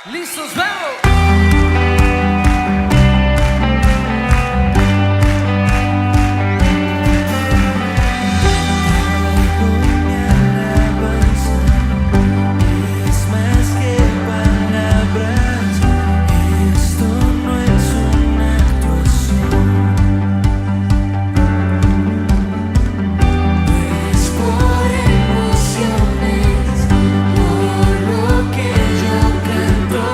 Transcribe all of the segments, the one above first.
¡Listos, vamos! Por lo que yo canto,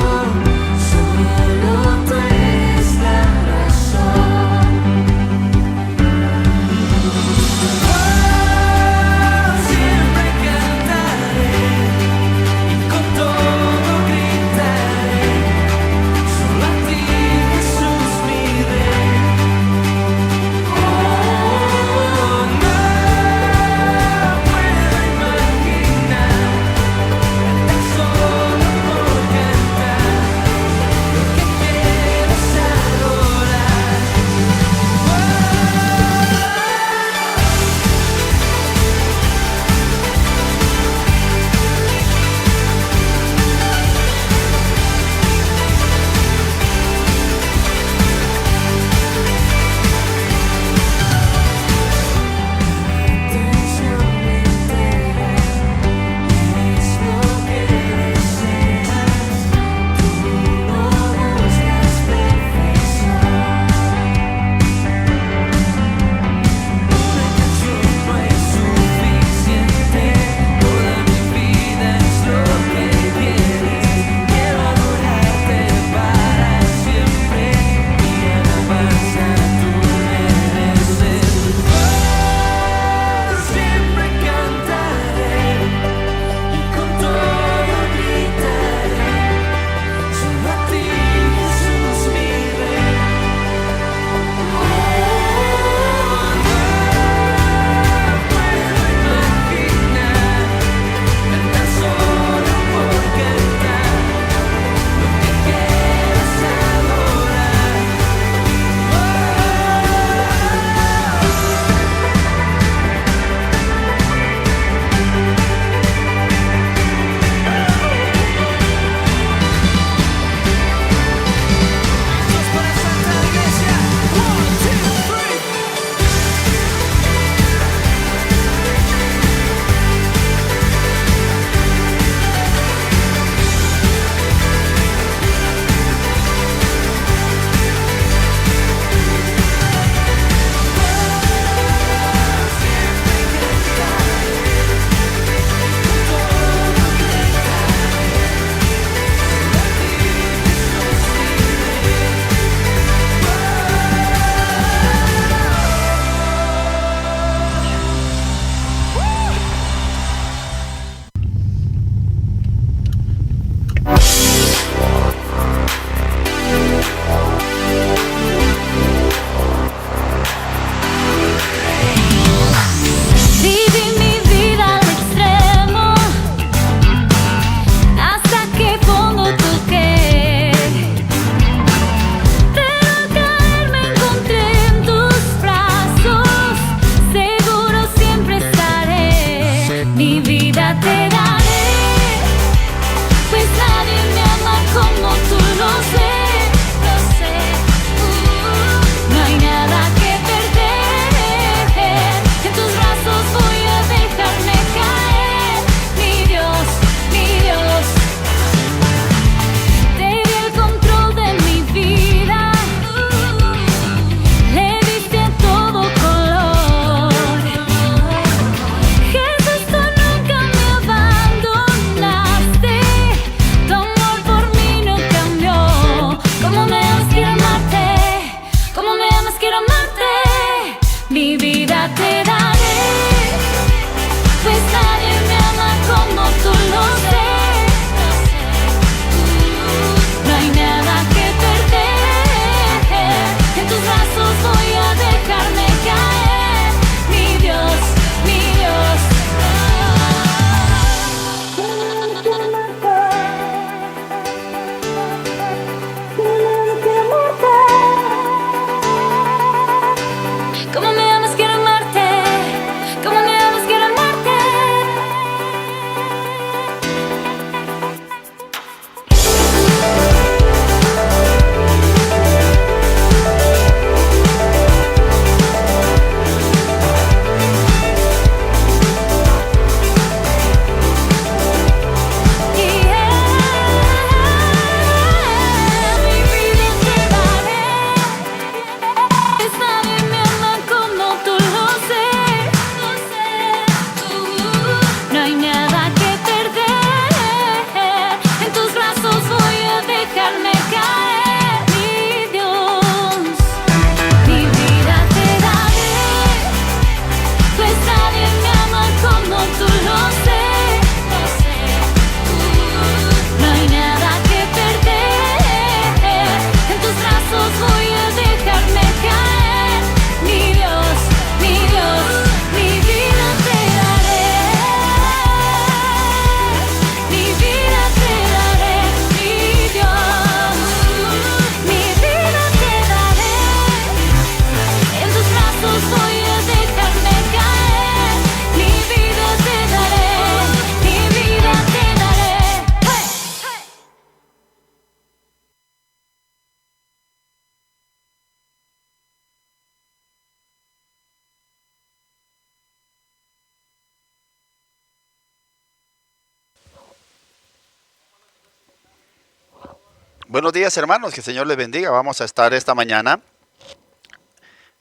Buenos días, hermanos, que el Señor les bendiga. Vamos a estar esta mañana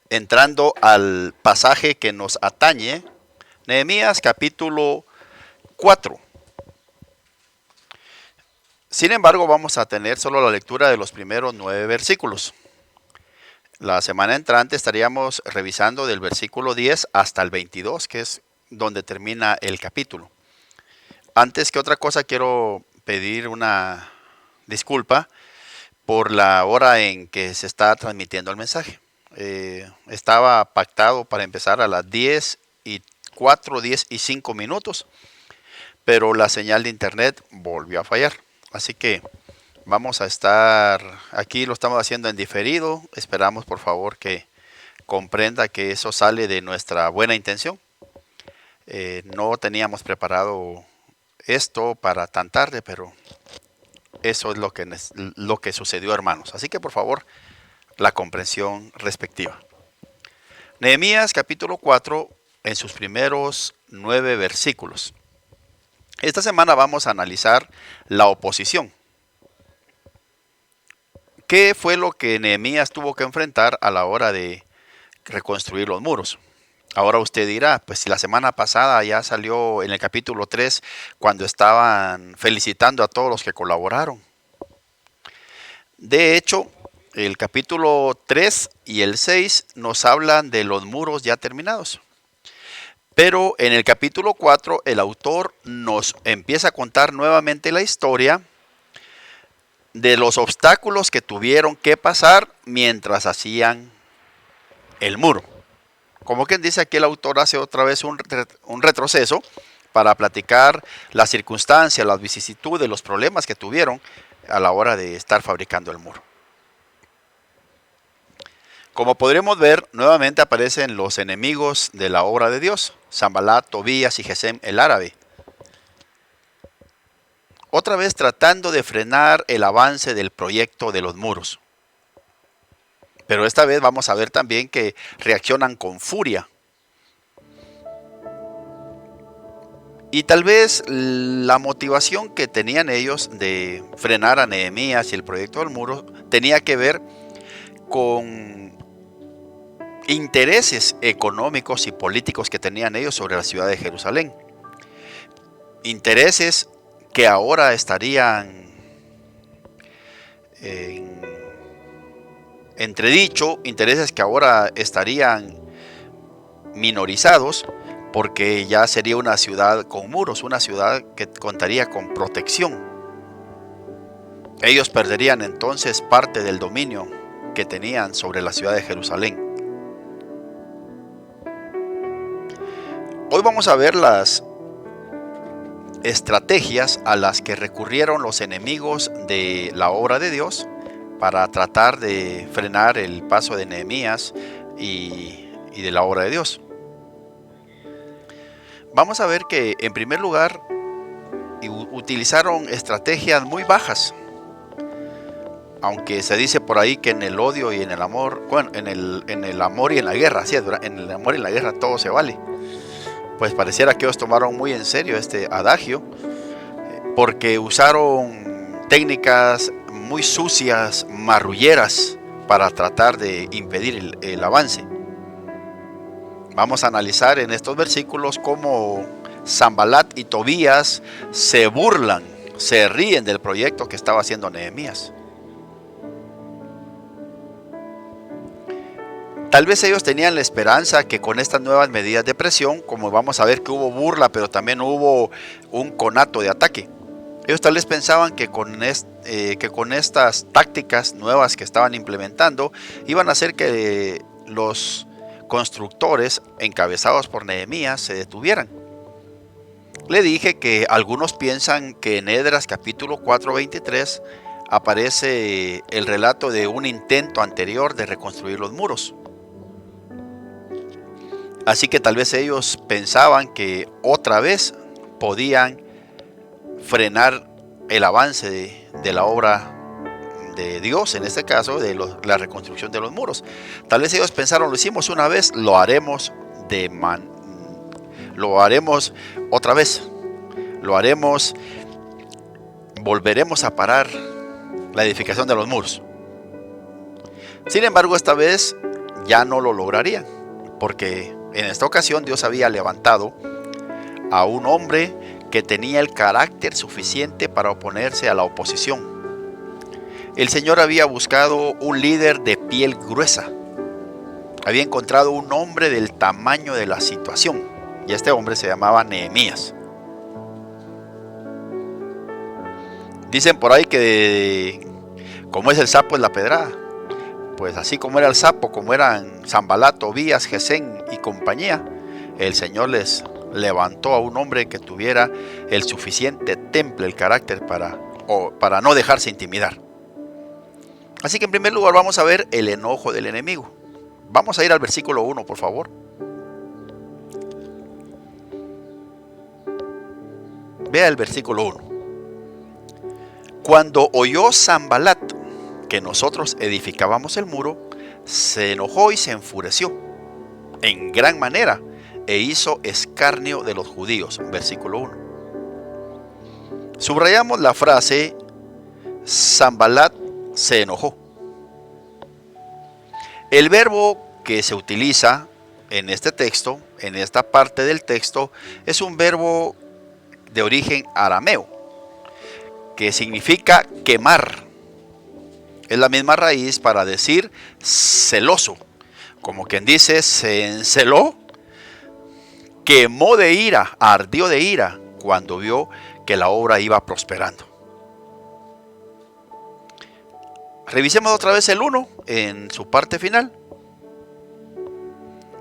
entrando al pasaje que nos atañe, Nehemías capítulo 4. Sin embargo, vamos a tener solo la lectura de los primeros 9 versículos. La semana entrante estaríamos revisando del versículo 10 hasta el 22, que es donde termina el capítulo. Antes que otra cosa, quiero pedir una disculpa por la hora en que se está transmitiendo el mensaje. Estaba pactado para empezar a las 10:04, 10:05, pero la señal de internet volvió a fallar. Así que vamos a estar aquí, lo estamos haciendo en diferido. Esperamos por favor que comprenda que eso sale de nuestra buena intención. No teníamos preparado esto para tan tarde, pero eso es lo que sucedió, hermanos. Así que por favor, la comprensión respectiva. Nehemías capítulo 4 en sus primeros 9 versículos. Esta semana vamos a analizar la oposición. ¿Qué fue lo que Nehemías tuvo que enfrentar a la hora de reconstruir los muros? Ahora usted dirá, pues si la semana pasada ya salió en el capítulo 3 cuando estaban felicitando a todos los que colaboraron. De hecho, el capítulo 3 y el 6 nos hablan de los muros ya terminados. Pero en el capítulo 4 el autor nos empieza a contar nuevamente la historia de los obstáculos que tuvieron que pasar mientras hacían el muro. Como quien dice, aquí el autor hace otra vez un retroceso para platicar las circunstancias, las vicisitudes, los problemas que tuvieron a la hora de estar fabricando el muro. Como podremos ver, nuevamente aparecen los enemigos de la obra de Dios, Sanbalat, Tobías y Gesem el árabe. Otra vez tratando de frenar el avance del proyecto de los muros. Pero esta vez vamos a ver también que reaccionan con furia. Y tal vez la motivación que tenían ellos de frenar a Nehemías y el proyecto del muro tenía que ver con intereses económicos y políticos que tenían ellos sobre la ciudad de Jerusalén. Intereses que ahora estarían en entredicho, intereses que ahora estarían minorizados porque ya sería una ciudad con muros, una ciudad que contaría con protección. Ellos perderían entonces parte del dominio que tenían sobre la ciudad de Jerusalén. Hoy vamos a ver las estrategias a las que recurrieron los enemigos de la obra de Dios para tratar de frenar el paso de Nehemías y de la obra de Dios. Vamos a ver que en primer lugar utilizaron estrategias muy bajas, aunque se dice por ahí que en el odio y en el amor, bueno, en el amor y en la guerra, sí, en el amor y en la guerra todo se vale. Pues pareciera que ellos tomaron muy en serio este adagio, porque usaron técnicas muy sucias, marrulleras, para tratar de impedir el avance. Vamos a analizar en estos versículos cómo Sanbalat y Tobías se burlan, se ríen del proyecto que estaba haciendo Nehemías. Tal vez ellos tenían la esperanza que con estas nuevas medidas de presión, como vamos a ver que hubo burla, pero también hubo un conato de ataque. Ellos tal vez pensaban que con estas tácticas nuevas que estaban implementando, iban a hacer que los constructores encabezados por Nehemías se detuvieran. Le dije que algunos piensan que en Esdras capítulo 4:23 aparece el relato de un intento anterior de reconstruir los muros. Así que tal vez ellos pensaban que otra vez podían frenar el avance de la obra de Dios, en este caso de la reconstrucción de los muros. Tal vez ellos pensaron, lo hicimos una vez, lo haremos otra vez, volveremos a parar la edificación de los muros. Sin embargo, esta vez ya no lo lograrían, porque en esta ocasión Dios había levantado a un hombre que tenía el carácter suficiente para oponerse a la oposición. El Señor había buscado un líder de piel gruesa. Había encontrado un hombre del tamaño de la situación, y este hombre se llamaba Nehemías. Dicen por ahí que como es el sapo es la pedrada. Pues así como era el sapo, como eran Sanbalat, Tobías, Gesén y compañía, el Señor les levantó a un hombre que tuviera el suficiente temple, el carácter para no dejarse intimidar. Así que en primer lugar vamos a ver el enojo del enemigo. Vamos a ir al versículo 1, por favor. Vea el versículo 1. Cuando oyó Sanbalat que nosotros edificábamos el muro, se enojó y se enfureció en gran manera e hizo escarnio de los judíos. Versículo 1. Subrayamos la frase Sanbalat se enojó. El verbo que se utiliza en este texto, en esta parte del texto, es un verbo de origen arameo, que significa quemar. Es la misma raíz para decir celoso, como quien dice se enceló, quemó de ira, ardió de ira cuando vio que la obra iba prosperando. Revisemos otra vez el 1 en su parte final.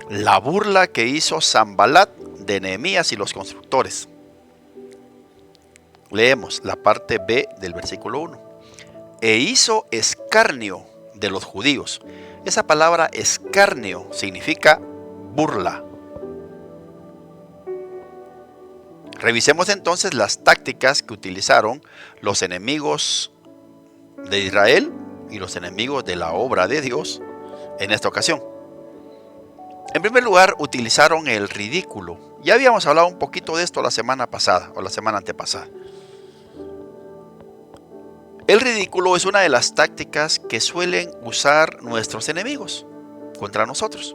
La burla que hizo Sanbalat de Nehemías y los constructores. Leemos la parte B del versículo 1. E hizo escarnio de los judíos. Esa palabra escarnio significa burla. Revisemos entonces las tácticas que utilizaron los enemigos de Israel y los enemigos de la obra de Dios en esta ocasión. En primer lugar, utilizaron el ridículo. Ya habíamos hablado un poquito de esto la semana pasada o la semana antepasada. El ridículo es una de las tácticas que suelen usar nuestros enemigos contra nosotros.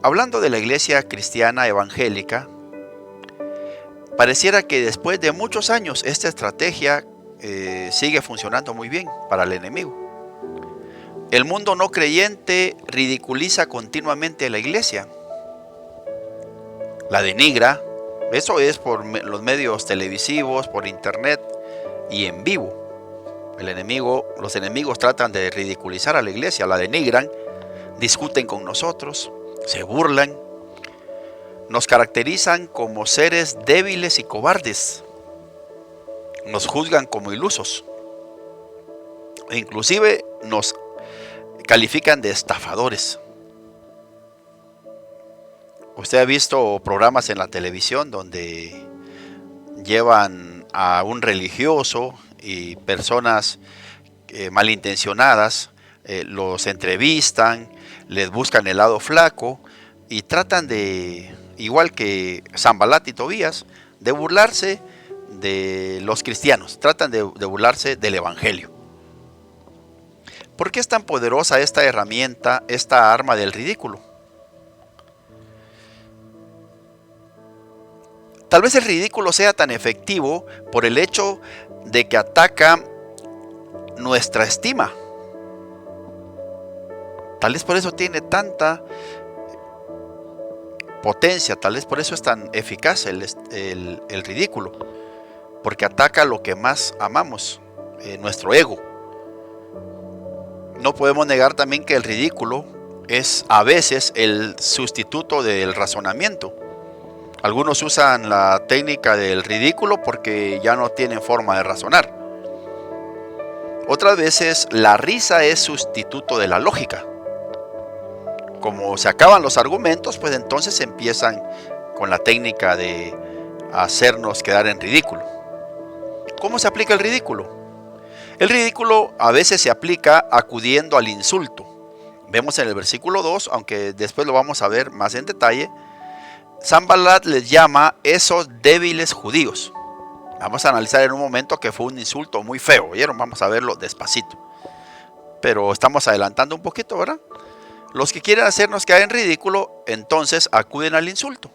Hablando de la iglesia cristiana evangélica, pareciera que después de muchos años esta estrategia sigue funcionando muy bien para el enemigo. El mundo no creyente ridiculiza continuamente a la iglesia, la denigra. Eso es por los medios televisivos, por internet y en vivo. Los enemigos tratan de ridiculizar a la iglesia, la denigran, discuten con nosotros, se burlan, nos caracterizan como seres débiles y cobardes, nos juzgan como ilusos, e inclusive nos califican de estafadores. Usted ha visto programas en la televisión donde llevan a un religioso y personas malintencionadas, los entrevistan, les buscan el lado flaco y tratan de, igual que Sanbalat y Tobías, de burlarse de los cristianos, tratan de burlarse del evangelio. ¿Por qué es tan poderosa esta herramienta, esta arma del ridículo? Tal vez el ridículo sea tan efectivo por el hecho de que ataca nuestra estima. Tal vez por eso tiene tanta potencia, tal vez por eso es tan eficaz el ridículo, porque ataca lo que más amamos, nuestro ego. No podemos negar también que el ridículo es a veces el sustituto del razonamiento. Algunos usan la técnica del ridículo porque ya no tienen forma de razonar. Otras veces la risa es sustituto de la lógica. Como se acaban los argumentos, pues entonces empiezan con la técnica de hacernos quedar en ridículo. ¿Cómo se aplica el ridículo? El ridículo a veces se aplica acudiendo al insulto. Vemos en el versículo 2, aunque después lo vamos a ver más en detalle, Sanbalat les llama esos débiles judíos. Vamos a analizar en un momento que fue un insulto muy feo, ¿oyeron? Vamos a verlo despacito. Pero estamos adelantando un poquito, ¿verdad? Los que quieren hacernos caer en ridículo, entonces acuden al insulto.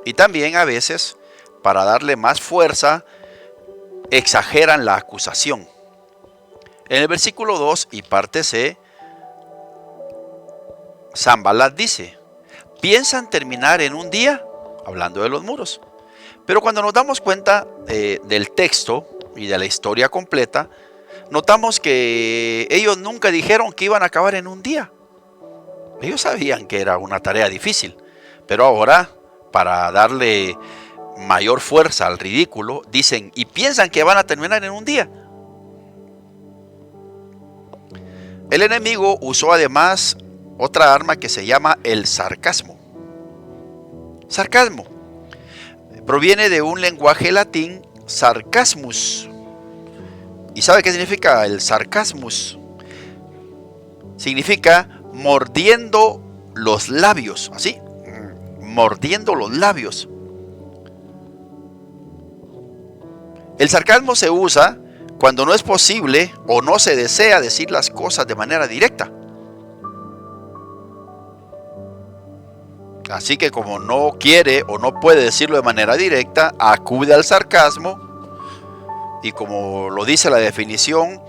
Y también a veces, para darle más fuerza, exageran la acusación. En el versículo 2 y parte C, Sanballat dice: piensan terminar en un día, hablando de los muros. Pero cuando nos damos cuenta del texto y de la historia completa, notamos que ellos nunca dijeron que iban a acabar en un día. Ellos sabían que era una tarea difícil, pero ahora, para darle mayor fuerza al ridículo, dicen y piensan que van a terminar en un día. El enemigo usó además otra arma que se llama el sarcasmo. Sarcasmo proviene de un lenguaje latín, sarcasmus. ¿Y sabe qué significa el sarcasmus? Significa mordiendo los labios, así, mordiendo los labios. El sarcasmo se usa cuando no es posible o no se desea decir las cosas de manera directa. Así que como no quiere o no puede decirlo de manera directa, acude al sarcasmo y, como lo dice la definición,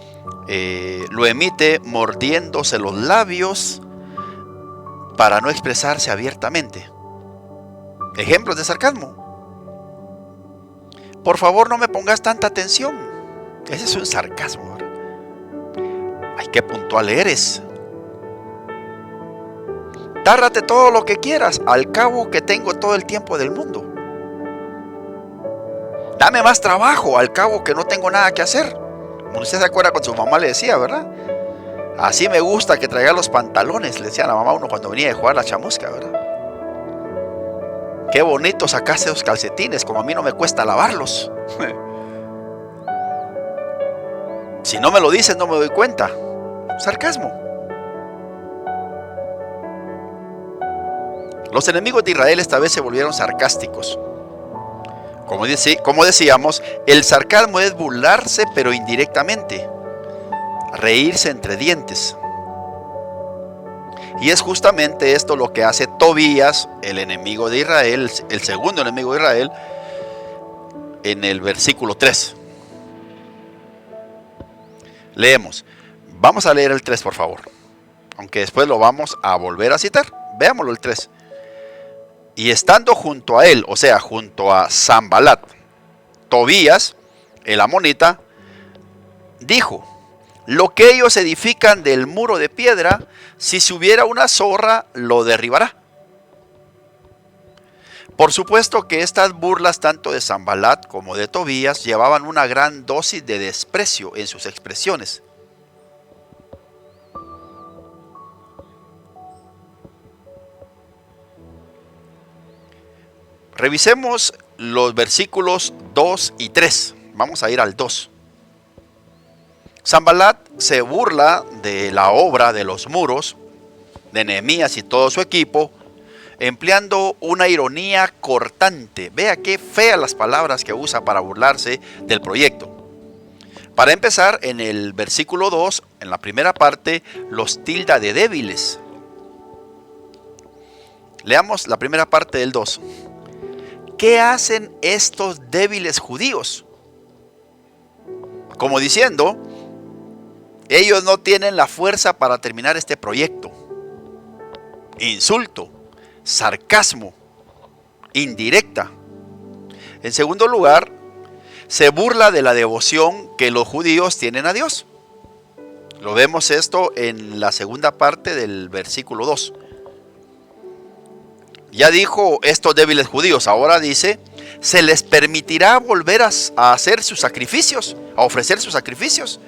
lo emite mordiéndose los labios para no expresarse abiertamente. Ejemplos de sarcasmo: por favor, no me pongas tanta atención. Ese es un sarcasmo, ¿verdad? Ay, qué puntual eres. Tárdate todo lo que quieras, al cabo que tengo todo el tiempo del mundo. Dame más trabajo, al cabo que no tengo nada que hacer. Usted se acuerda cuando su mamá le decía, ¿verdad? Así me gusta que traiga los pantalones, le decía a la mamá uno cuando venía de jugar la chamusca, ¿verdad? Qué bonito sacaste esos calcetines, como a mí no me cuesta lavarlos. Si no me lo dices, no me doy cuenta. Sarcasmo. Los enemigos de Israel esta vez se volvieron sarcásticos. Como decíamos, el sarcasmo es burlarse pero indirectamente, reírse entre dientes. Y es justamente esto lo que hace Tobías, el enemigo de Israel, el segundo enemigo de Israel, en el versículo 3. Leemos. Vamos a leer el 3, por favor. Aunque después lo vamos a volver a citar. Veámoslo el 3. Y estando junto a él, o sea, junto a Sanballat, Tobías, el amonita, dijo: lo que ellos edifican del muro de piedra, si subiera una zorra, lo derribará. Por supuesto que estas burlas, tanto de Sanballat como de Tobías, llevaban una gran dosis de desprecio en sus expresiones. Revisemos los versículos 2 y 3. Vamos a ir al 2. Sanballat se burla de la obra de los muros de Nehemías y todo su equipo, empleando una ironía cortante. Vea qué feas las palabras que usa para burlarse del proyecto. Para empezar, en el versículo 2, en la primera parte, los tilda de débiles. Leamos la primera parte del 2. ¿Qué hacen estos débiles judíos? Como diciendo, ellos no tienen la fuerza para terminar este proyecto. Insulto, sarcasmo, indirecta. En segundo lugar, se burla de la devoción que los judíos tienen a Dios. Lo vemos esto en la segunda parte del versículo 2. Ya dijo estos débiles judíos, ahora dice, ¿se les permitirá volver a hacer sus sacrificios, a ofrecer sus sacrificios?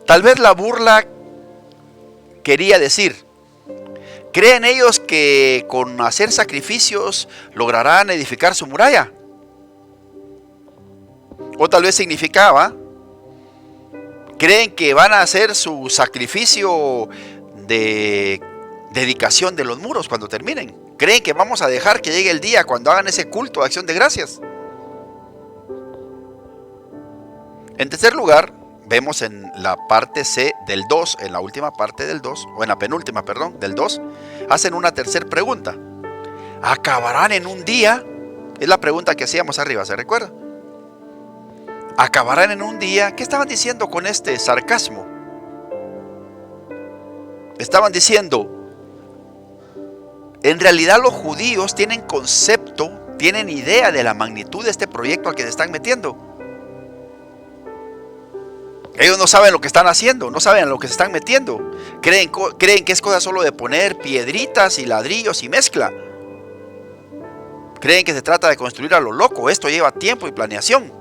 Tal vez la burla quería decir, ¿creen ellos que con hacer sacrificios lograrán edificar su muralla? O tal vez significaba, ¿creen que van a hacer su sacrificio de dedicación de los muros cuando terminen? ¿Creen que vamos a dejar que llegue el día cuando hagan ese culto de acción de gracias? En tercer lugar, vemos en la parte C del 2, en la última parte del 2, o en la penúltima, perdón, del 2, hacen una tercera pregunta. ¿Acabarán en un día? Es la pregunta que hacíamos arriba, ¿se recuerda? ¿Acabarán en un día? ¿Qué estaban diciendo con este sarcasmo? Estaban diciendo, en realidad los judíos tienen concepto, tienen idea de la magnitud de este proyecto al que se están metiendo. Ellos no saben lo que están haciendo, no saben lo que se están metiendo. Creen que es cosa solo de poner piedritas y ladrillos y mezcla. Creen que se trata de construir a lo loco. Esto lleva tiempo y planeación.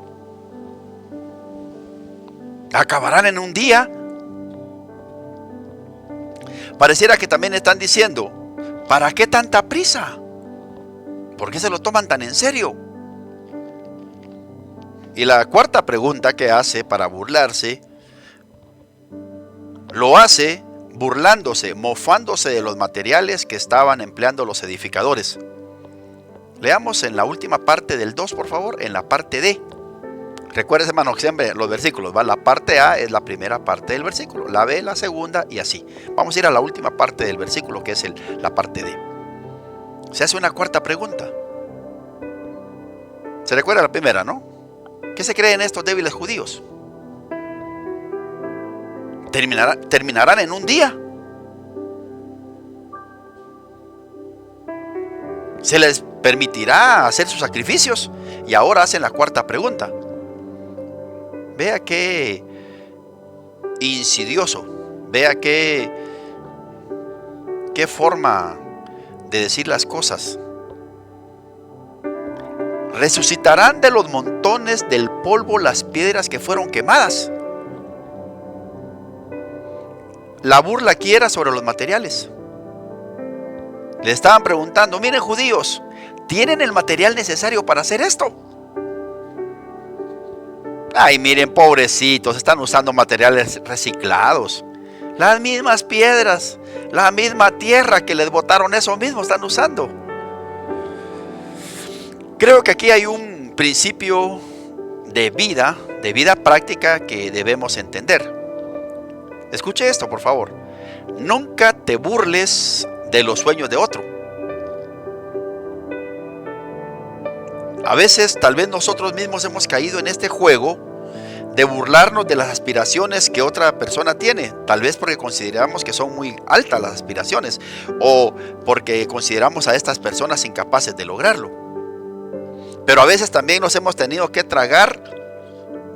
¿Acabarán en un día? Pareciera que también están diciendo, ¿para qué tanta prisa? ¿Por qué se lo toman tan en serio? Y la cuarta pregunta que hace para burlarse, lo hace burlándose, mofándose de los materiales que estaban empleando los edificadores. Leamos en la última parte del 2, por favor, en la parte D. Recuerden, hermano, siempre los versículos, ¿va? La parte A es la primera parte del versículo, la B la segunda y así. Vamos a ir a la última parte del versículo, que es la parte D. Se hace una cuarta pregunta. ¿Se recuerda la primera, no? ¿Qué se creen estos débiles judíos? ¿Terminarán en un día? ¿Se les permitirá hacer sus sacrificios? Y ahora hacen la cuarta pregunta. Vea qué insidioso, vea qué forma de decir las cosas. ¿Resucitarán de los montones del polvo las piedras que fueron quemadas? La burla aquí era sobre los materiales. Le estaban preguntando, miren judíos, ¿tienen el material necesario para hacer esto? Ay, miren, pobrecitos, están usando materiales reciclados. Las mismas piedras, la misma tierra que les botaron, eso mismo están usando. Creo que aquí hay un principio de vida práctica que debemos entender. Escuche esto, por favor. Nunca te burles de los sueños de otro. A veces, tal vez nosotros mismos hemos caído en este juego de burlarnos de las aspiraciones que otra persona tiene. Tal vez porque consideramos que son muy altas las aspiraciones o porque consideramos a estas personas incapaces de lograrlo. Pero a veces también nos hemos tenido que tragar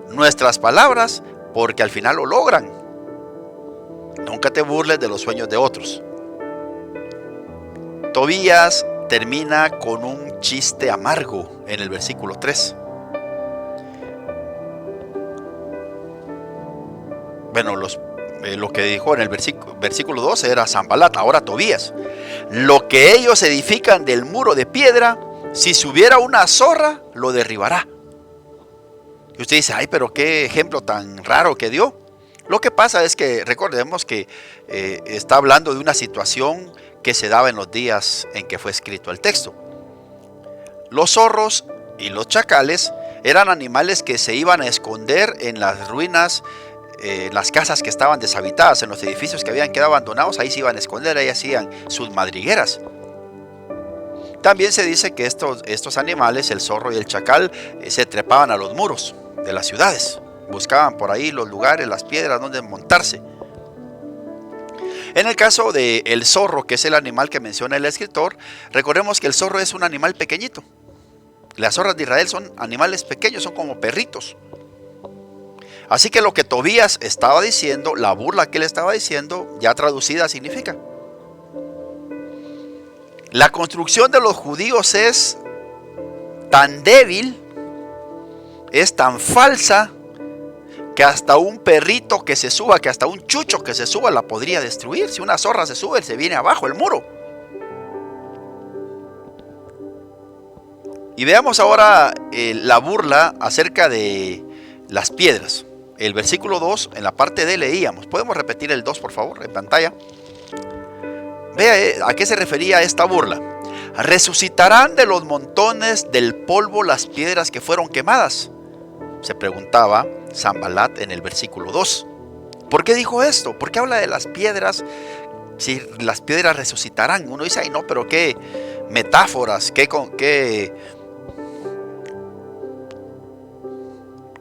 nuestras palabras porque al final lo logran. Nunca te burles de los sueños de otros. Tobías termina con un chiste amargo en el versículo 3. Bueno, lo que dijo en el versículo 12 era Sanbalat, ahora Tobías. Lo que ellos edifican del muro de piedra, si subiera una zorra, lo derribará. Y usted dice, ay, pero qué ejemplo tan raro que dio. Lo que pasa es que recordemos que está hablando de una situación que se daba en los días en que fue escrito el texto. Los zorros y los chacales eran animales que se iban a esconder en las ruinas, las casas que estaban deshabitadas, en los edificios que habían quedado abandonados, ahí se iban a esconder, ahí hacían sus madrigueras. También se dice que estos animales, el zorro y el chacal, se trepaban a los muros de las ciudades, buscaban por ahí los lugares, las piedras donde montarse. En el caso del zorro, que es el animal que menciona el escritor, recordemos que el zorro es un animal pequeñito. Las zorras de Israel son animales pequeños, son como perritos. Así que lo que Tobías estaba diciendo, la burla que él estaba diciendo, ya traducida significa: la construcción de los judíos es tan débil, es tan falsa, que hasta un perrito que se suba, que hasta un chucho que se suba la podría destruir. Si una zorra se sube, se viene abajo el muro. Y veamos ahora la burla acerca de las piedras. El versículo 2, en la parte D leíamos. ¿Podemos repetir el 2, por favor, en pantalla? Vea a qué se refería esta burla. ¿resucitarán de los montones del polvo las piedras que fueron quemadas? Se preguntaba Sanballat en el versículo 2. ¿Por qué dijo esto? ¿Por qué habla de las piedras? Si las piedras resucitarán. Uno dice, ay no, pero qué metáforas, qué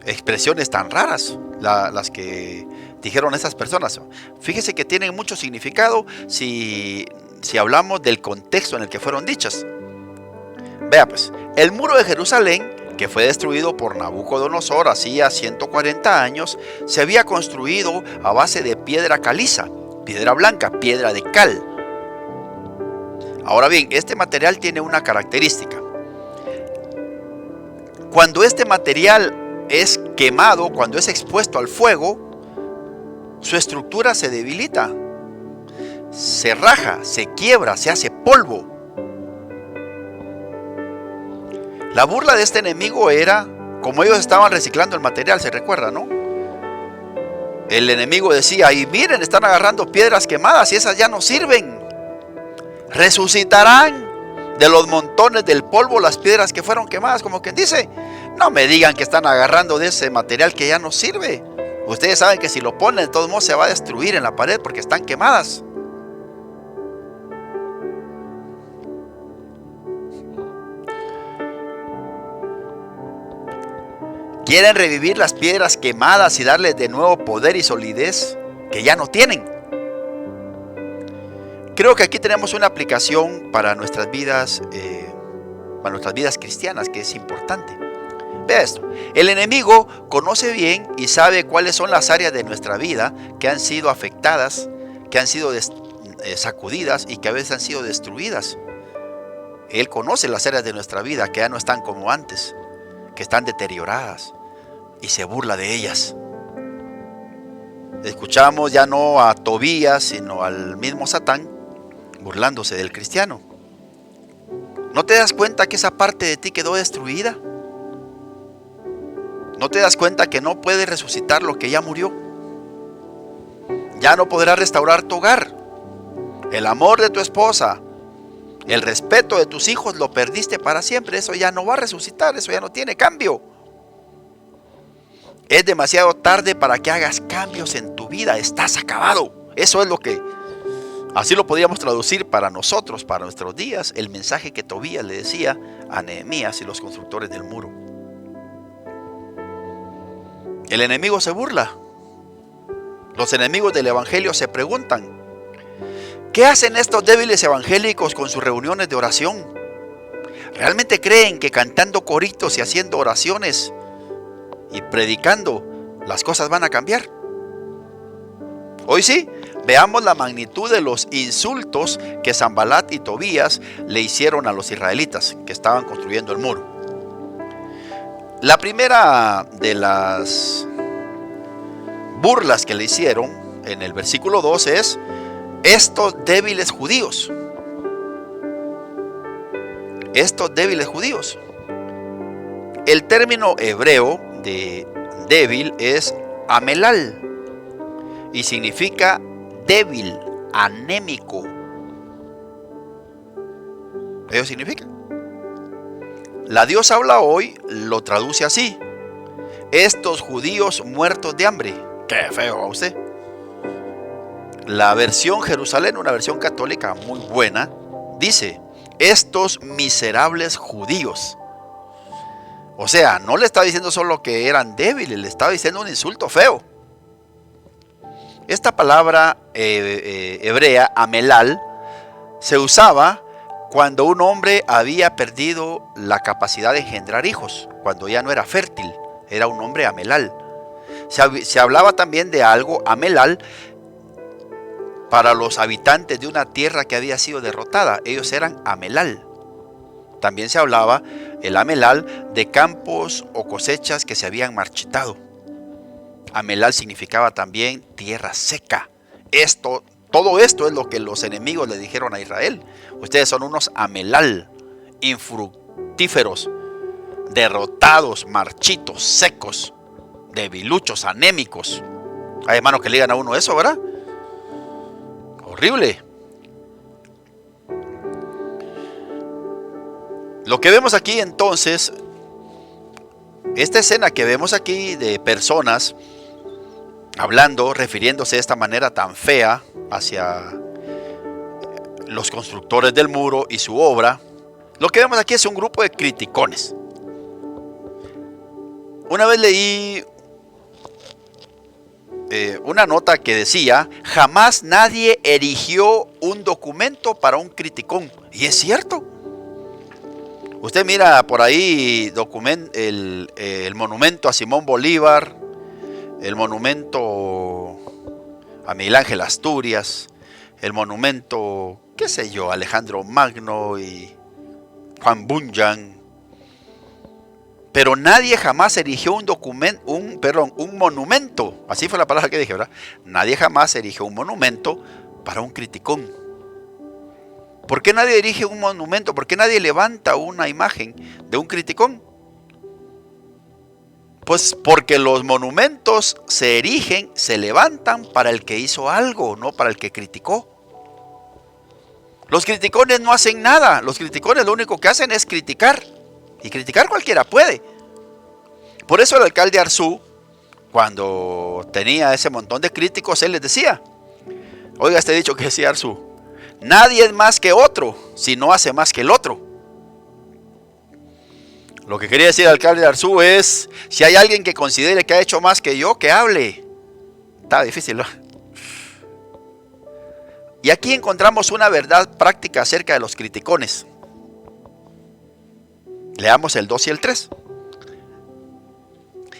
expresiones tan raras las que dijeron esas personas. Fíjese que tienen mucho significado si hablamos del contexto en el que fueron dichas. Vea pues, el muro de Jerusalén, que fue destruido por Nabucodonosor hacía 140 años, se había construido a base de piedra caliza, piedra blanca, piedra de cal. Ahora bien, este material tiene una característica. Cuando este material es quemado, cuando es expuesto al fuego, su estructura se debilita, se raja, se quiebra, se hace polvo. La burla de este enemigo era, como ellos estaban reciclando el material, se recuerda, ¿no? El enemigo decía, y miren, están agarrando piedras quemadas y esas ya no sirven. Resucitarán de los montones del polvo las piedras que fueron quemadas, como quien dice, no me digan que están agarrando de ese material que ya no sirve. Ustedes saben que si lo ponen, de todos modos se va a destruir en la pared porque están quemadas. Quieren revivir las piedras quemadas y darles de nuevo poder y solidez que ya no tienen. Creo que aquí tenemos una aplicación para nuestras vidas cristianas que es importante. Vea esto, el enemigo conoce bien y sabe cuáles son las áreas de nuestra vida que han sido afectadas, que han sido sacudidas y que a veces han sido destruidas. Él conoce las áreas de nuestra vida que ya no están como antes, que están deterioradas, y se burla de ellas. Escuchamos ya no a Tobías, sino al mismo Satán burlándose del cristiano. ¿No te das cuenta que esa parte de ti quedó destruida? ¿No te das cuenta que no puedes resucitar lo que ya murió? Ya no podrás restaurar tu hogar. El amor de tu esposa, el respeto de tus hijos lo perdiste para siempre. Eso ya no va a resucitar, eso ya no tiene cambio. Es demasiado tarde para que hagas cambios en tu vida. Estás acabado. Eso es lo que, así lo podríamos traducir para nosotros, para nuestros días, el mensaje que Tobías le decía a Nehemías y los constructores del muro. El enemigo se burla. Los enemigos del evangelio se preguntan, ¿qué hacen estos débiles evangélicos con sus reuniones de oración? ¿Realmente creen que cantando coritos y haciendo oraciones y predicando las cosas van a cambiar? Hoy sí, veamos la magnitud de los insultos que Sanballat y Tobías le hicieron a los israelitas que estaban construyendo el muro. La primera de las burlas que le hicieron en el versículo 2 es: estos débiles judíos. Estos débiles judíos. El término hebreo de débil es amelal y significa débil, anémico. Eso significa. La Dios habla hoy lo traduce así: estos judíos muertos de hambre. Qué feo a usted. La versión Jerusalén, una versión católica muy buena, dice: estos miserables judíos. O sea, no le estaba diciendo solo que eran débiles, le estaba diciendo un insulto feo. Esta palabra hebrea, amelal, se usaba cuando un hombre había perdido la capacidad de engendrar hijos, cuando ya no era fértil, era un hombre amelal. Se hablaba también de algo amelal para los habitantes de una tierra que había sido derrotada. Ellos eran amelal. También se hablaba, el amelal, de campos o cosechas que se habían marchitado. Amelal significaba también tierra seca. Todo esto es lo que los enemigos le dijeron a Israel. Ustedes son unos amelal, infructíferos, derrotados, marchitos, secos, debiluchos, anémicos. Hay hermanos que le digan a uno eso, ¿verdad? Horrible. Lo que vemos aquí entonces, esta escena que vemos aquí de personas hablando, refiriéndose de esta manera tan fea hacia los constructores del muro y su obra, lo que vemos aquí es un grupo de criticones. Una vez leí una nota que decía: jamás nadie erigió un documento para un criticón. Y es cierto. Usted mira por ahí el monumento a Simón Bolívar, el monumento a Miguel Ángel Asturias, el monumento, qué sé yo, Alejandro Magno y Juan Bunyan. Pero nadie jamás erigió un monumento, así fue la palabra que dije, ¿verdad? Nadie jamás erigió un monumento para un criticón. ¿Por qué nadie erige un monumento? ¿Por qué nadie levanta una imagen de un criticón? Pues porque los monumentos se erigen, se levantan para el que hizo algo, no para el que criticó. Los criticones no hacen nada. Los criticones lo único que hacen es criticar. Y criticar cualquiera puede. Por eso el alcalde Arzú, cuando tenía ese montón de críticos, él les decía: oiga este dicho que decía Arzú: nadie es más que otro si no hace más que el otro. Lo que quería decir el alcalde Arzú es: si hay alguien que considere que ha hecho más que yo, que hable. Está difícil, ¿no? Y aquí encontramos una verdad práctica acerca de los criticones. Leamos el 2 y el 3.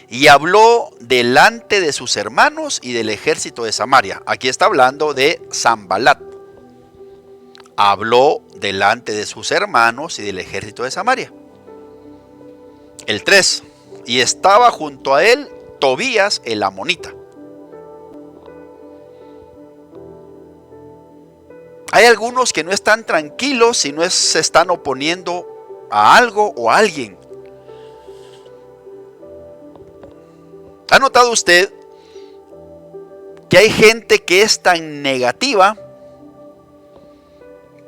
Y habló delante de sus hermanos y del ejército de Samaria. Aquí está hablando de Sanbalat. Habló delante de sus hermanos y del ejército de Samaria. El 3. Y estaba junto a él Tobías el amonita. Hay algunos que no están tranquilos si no se están oponiendo a algo o a alguien. ¿Ha notado usted que hay gente que es tan negativa,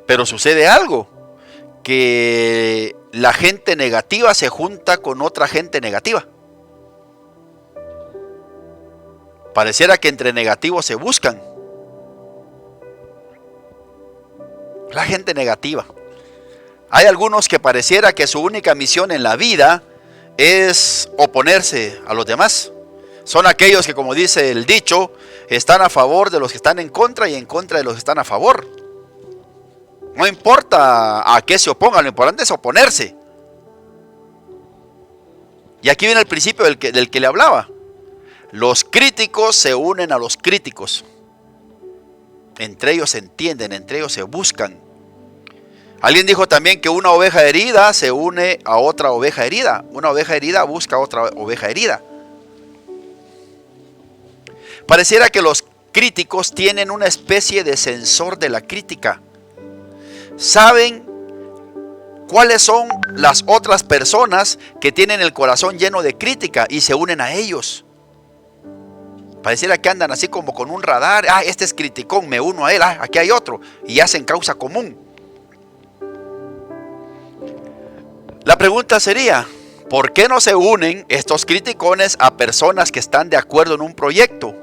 pero sucede algo? Que la gente negativa se junta con otra gente negativa. Pareciera que entre negativos se buscan. La gente negativa. Hay algunos que pareciera que su única misión en la vida es oponerse a los demás. Son aquellos que, como dice el dicho, están a favor de los que están en contra y en contra de los que están a favor. No importa a qué se opongan, lo importante es oponerse. Y aquí viene el principio del que le hablaba. Los críticos se unen a los críticos. Entre ellos se entienden, entre ellos se buscan. Alguien dijo también que una oveja herida se une a otra oveja herida. Una oveja herida busca a otra oveja herida. Pareciera que los críticos tienen una especie de sensor de la crítica. Saben cuáles son las otras personas que tienen el corazón lleno de crítica y se unen a ellos. Pareciera que andan así como con un radar. Este es criticón, me uno a él. Aquí hay otro. Y hacen causa común. La pregunta sería: ¿por qué no se unen estos criticones a personas que están de acuerdo en un proyecto?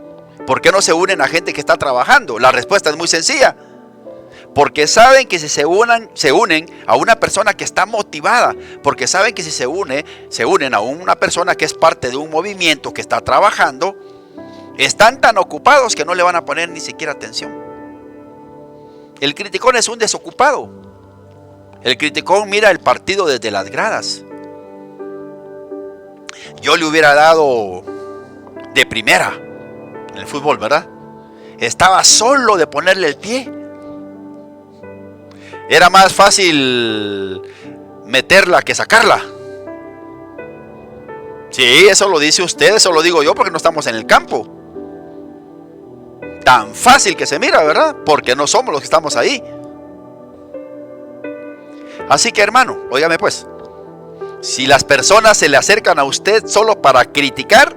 ¿Por qué no se unen a gente que está trabajando? La respuesta es muy sencilla. Porque saben que si se unen a una persona que está motivada. Porque saben que si se unen a una persona que es parte de un movimiento que está trabajando, están tan ocupados que no le van a poner ni siquiera atención. El criticón es un desocupado. El criticón mira el partido desde las gradas. Yo le hubiera dado de primera en el fútbol, ¿verdad? Estaba solo de ponerle el pie. Era más fácil meterla que sacarla. Sí, eso lo dice usted, eso lo digo yo porque no estamos en el campo. Tan fácil que se mira, ¿verdad? Porque no somos los que estamos ahí. Así que, hermano, óigame pues, si las personas se le acercan a usted solo para criticar,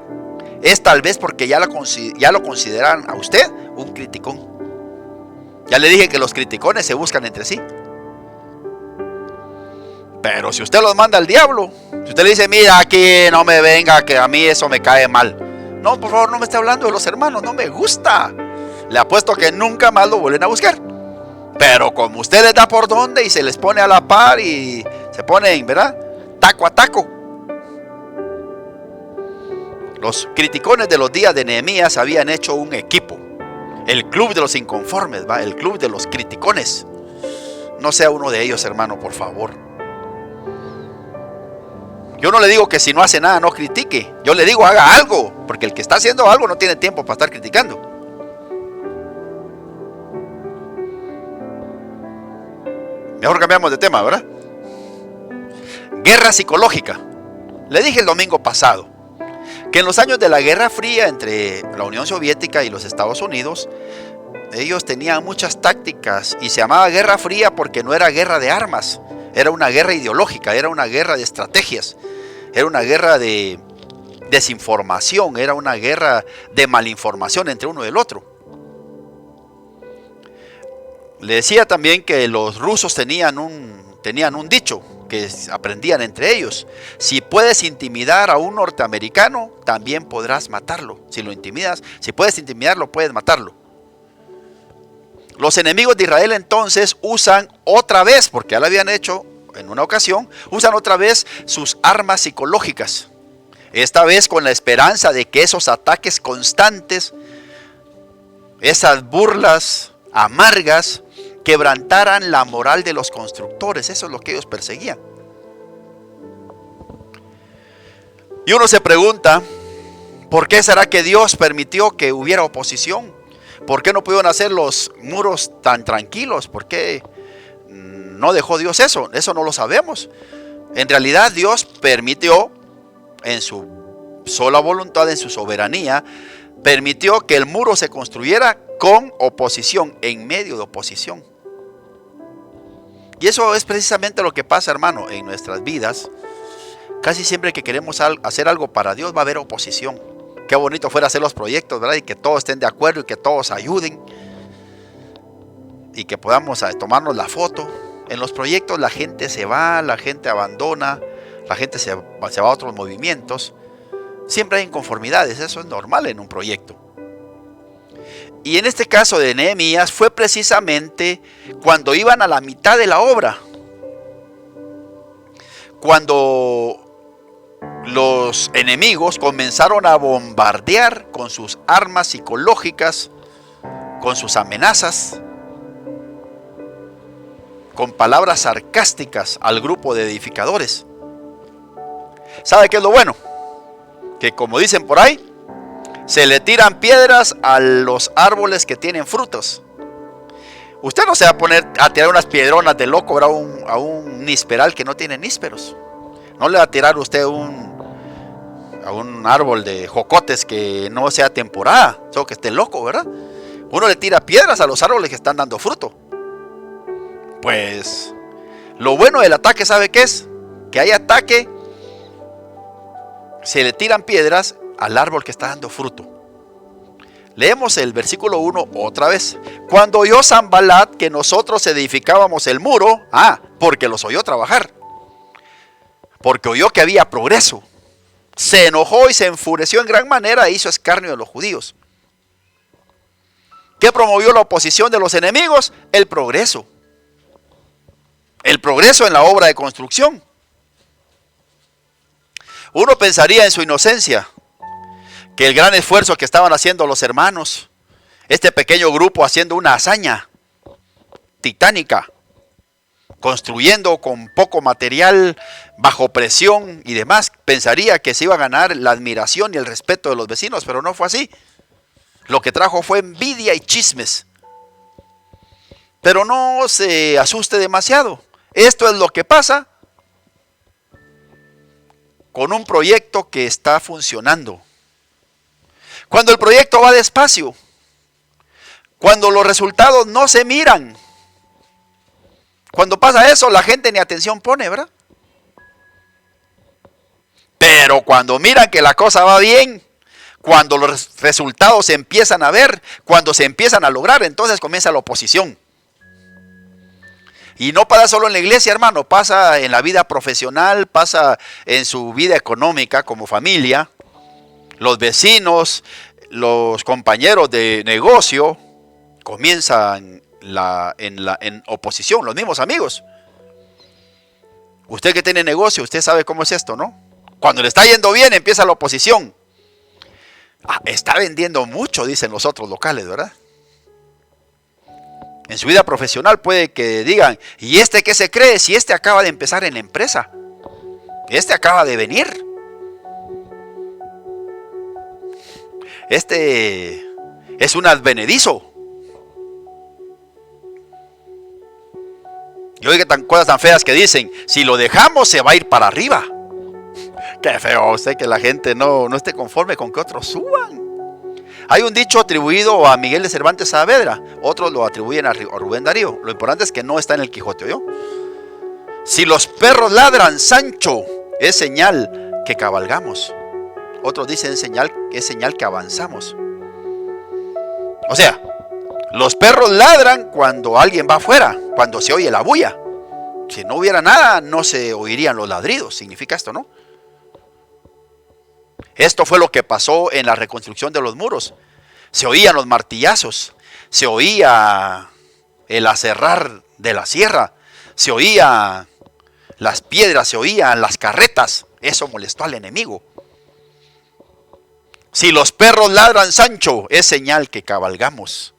es tal vez porque ya lo consideran a usted un criticón. Ya le dije que los criticones se buscan entre sí. Pero si usted los manda al diablo, si usted le dice, mira, aquí no me venga, que a mí eso me cae mal. No, por favor, no me esté hablando de los hermanos, no me gusta. Le apuesto que nunca más lo vuelven a buscar. Pero como usted les da por donde y se les pone a la par y se ponen, ¿verdad? Taco a taco. Los criticones de los días de Nehemías habían hecho un equipo. El club de los inconformes, ¿va? El club de los criticones. No sea uno de ellos, hermano, por favor. Yo no le digo que si no hace nada no critique. Yo le digo haga algo. Porque el que está haciendo algo no tiene tiempo para estar criticando. Mejor cambiamos de tema, ¿verdad? Guerra psicológica. Le dije el domingo pasado que en los años de la Guerra Fría entre la Unión Soviética y los Estados Unidos, ellos tenían muchas tácticas y se llamaba Guerra Fría porque no era guerra de armas, era una guerra ideológica, era una guerra de estrategias, era una guerra de desinformación, era una guerra de malinformación entre uno y el otro. Le decía también que los rusos tenían un dicho que aprendían entre ellos: si puedes intimidar a un norteamericano, también podrás matarlo. Si lo intimidas, si puedes intimidarlo, puedes matarlo. Los enemigos de Israel entonces usan otra vez, porque ya lo habían hecho en una ocasión, usan otra vez sus armas psicológicas. Esta vez con la esperanza de que esos ataques constantes, esas burlas amargas, quebrantaran la moral de los constructores. Eso es lo que ellos perseguían. Y uno se pregunta, ¿por qué será que Dios permitió que hubiera oposición? ¿Por qué no pudieron hacer los muros tan tranquilos? ¿Por qué no dejó Dios eso? Eso no lo sabemos. En realidad Dios permitió, en su sola voluntad, en su soberanía, permitió que el muro se construyera con oposición, en medio de oposición. Y eso es precisamente lo que pasa, hermano, en nuestras vidas. Casi siempre que queremos hacer algo para Dios va a haber oposición. Qué bonito fuera hacer los proyectos, ¿verdad? Y que todos estén de acuerdo y que todos ayuden. Y que podamos tomarnos la foto. En los proyectos la gente se va, la gente abandona, la gente se va a otros movimientos. Siempre hay inconformidades, eso es normal en un proyecto. Y en este caso de Nehemías fue precisamente cuando iban a la mitad de la obra. Cuando los enemigos comenzaron a bombardear con sus armas psicológicas, con sus amenazas, con palabras sarcásticas al grupo de edificadores. ¿Sabe qué es lo bueno? Que como dicen por ahí, se le tiran piedras a los árboles que tienen frutos. Usted no se va a poner a tirar unas piedronas de loco a un nisperal que no tiene nísperos. No le va a tirar usted a un árbol de jocotes que no sea temporada, solo que esté loco, ¿verdad? Uno le tira piedras a los árboles que están dando fruto. Pues lo bueno del ataque, ¿sabe qué es? Que hay ataque, se le tiran piedras al árbol que está dando fruto. Leemos el versículo 1 otra vez. Cuando oyó Sanbalat que nosotros edificábamos el muro, porque los oyó trabajar, porque oyó que había progreso, se enojó y se enfureció en gran manera e hizo escarnio de los judíos. ¿Qué promovió la oposición de los enemigos? El progreso. El progreso en la obra de construcción. Uno pensaría en su inocencia que el gran esfuerzo que estaban haciendo los hermanos, este pequeño grupo haciendo una hazaña titánica, construyendo con poco material, bajo presión y demás, pensaría que se iba a ganar la admiración y el respeto de los vecinos, pero no fue así. Lo que trajo fue envidia y chismes. Pero no se asuste demasiado. Esto es lo que pasa con un proyecto que está funcionando. Cuando el proyecto va despacio, cuando los resultados no se miran, cuando pasa eso, la gente ni atención pone, ¿verdad? Pero cuando miran que la cosa va bien, cuando los resultados se empiezan a ver, cuando se empiezan a lograr, entonces comienza la oposición. Y no pasa solo en la iglesia, hermano, pasa en la vida profesional, pasa en su vida económica como familia. Los vecinos, los compañeros de negocio comienzan en oposición, los mismos amigos. Usted que tiene negocio, usted sabe cómo es esto, ¿no? Cuando le está yendo bien, empieza la oposición. Está vendiendo mucho, dicen los otros locales, ¿verdad? En su vida profesional puede que digan, ¿y este qué se cree? Si este acaba de empezar en la empresa. Este acaba de venir. Este es un advenedizo. Y oiga cosas tan feas que dicen, si lo dejamos se va a ir para arriba. Qué feo usted que la gente no esté conforme con que otros suban. Hay un dicho atribuido a Miguel de Cervantes Saavedra, otros lo atribuyen a Rubén Darío. Lo importante es que no está en el Quijote, ¿oyó? Si los perros ladran, Sancho, es señal que cabalgamos. Otros dicen es señal que avanzamos. O sea, los perros ladran cuando alguien va afuera, cuando se oye la bulla. Si no hubiera nada, no se oirían los ladridos. Significa esto, ¿no? Esto fue lo que pasó en la reconstrucción de los muros. Se oían los martillazos, se oía el aserrar de la sierra, se oía las piedras, se oían las carretas. Eso molestó al enemigo. Si los perros ladran, Sancho, es señal que cabalgamos.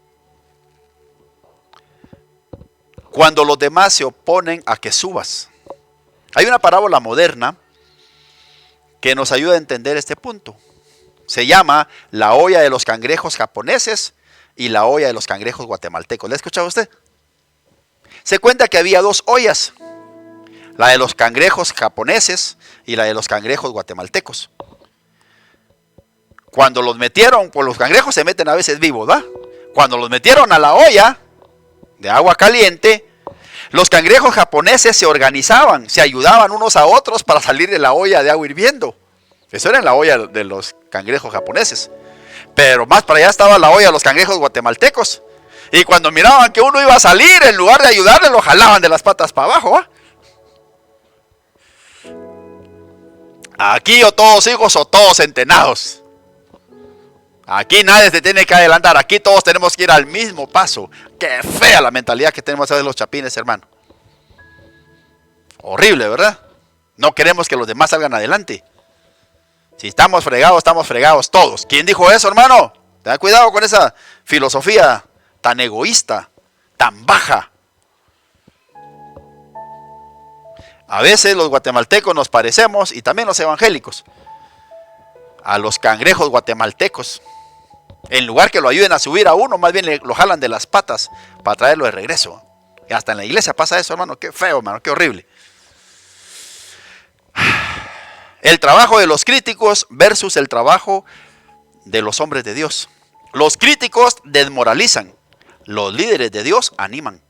Cuando los demás se oponen a que subas. Hay una parábola moderna que nos ayuda a entender este punto. Se llama la olla de los cangrejos japoneses y la olla de los cangrejos guatemaltecos. ¿La ha escuchado usted? Se cuenta que había dos ollas, la de los cangrejos japoneses y la de los cangrejos guatemaltecos. Cuando los metieron, pues los cangrejos se meten a veces vivos, ¿va? Cuando los metieron a la olla de agua caliente, los cangrejos japoneses se organizaban, se ayudaban unos a otros para salir de la olla de agua hirviendo. Eso era en la olla de los cangrejos japoneses. Pero más para allá estaba la olla de los cangrejos guatemaltecos. Y cuando miraban que uno iba a salir, en lugar de ayudarle, lo jalaban de las patas para abajo, ¿va? Aquí o todos hijos o todos centenados. Aquí nadie se tiene que adelantar. Aquí todos tenemos que ir al mismo paso. Qué fea la mentalidad que tenemos a veces los chapines, hermano. Horrible, ¿verdad? No queremos que los demás salgan adelante. Si estamos fregados todos. ¿Quién dijo eso, hermano? Ten cuidado con esa filosofía tan egoísta, tan baja. A veces los guatemaltecos nos parecemos, y también los evangélicos, a los cangrejos guatemaltecos. En lugar que lo ayuden a subir a uno, más bien lo jalan de las patas para traerlo de regreso. Y hasta en la iglesia pasa eso, hermano. Qué feo, hermano, qué horrible. El trabajo de los críticos versus el trabajo de los hombres de Dios. Los críticos desmoralizan, los líderes de Dios animan.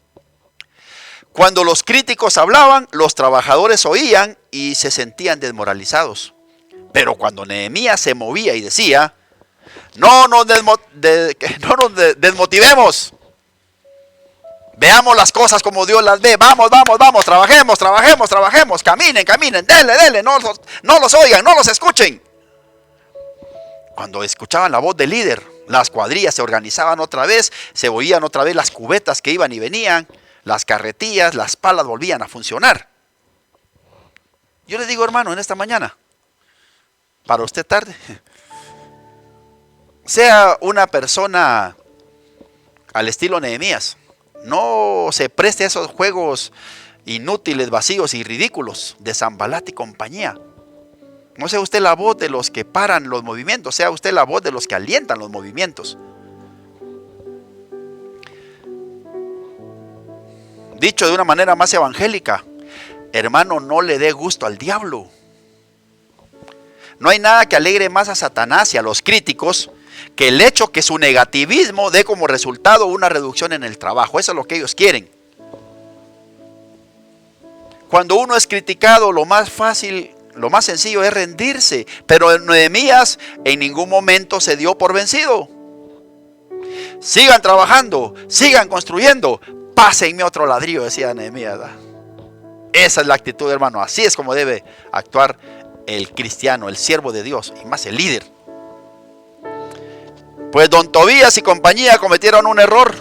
Cuando los críticos hablaban, los trabajadores oían y se sentían desmoralizados. Pero cuando Nehemías se movía y decía, no nos desmotivemos, veamos las cosas como Dios las ve, vamos, trabajemos, caminen, denle, no los oigan, no los escuchen. Cuando escuchaban la voz del líder, las cuadrillas se organizaban otra vez, se oían otra vez las cubetas que iban y venían, las carretillas, las palas volvían a funcionar. Yo les digo, hermano, en esta mañana, para usted tarde, sea una persona al estilo Nehemías, no se preste a esos juegos inútiles, vacíos y ridículos de Sanbalat y compañía. No sea usted la voz de los que paran los movimientos, sea usted la voz de los que alientan los movimientos. Dicho de una manera más evangélica, hermano, no le dé gusto al diablo. No hay nada que alegre más a Satanás y a los críticos que el hecho que su negativismo dé como resultado una reducción en el trabajo. Eso es lo que ellos quieren. Cuando uno es criticado, lo más fácil, lo más sencillo es rendirse. Pero Nehemías en ningún momento se dio por vencido. Sigan trabajando, sigan construyendo. pásenme otro ladrillo, decía Nehemías. Esa es la actitud, hermano. Así es como debe actuar el cristiano, el siervo de Dios, y más el líder. Pues don Tobías y compañía cometieron un error.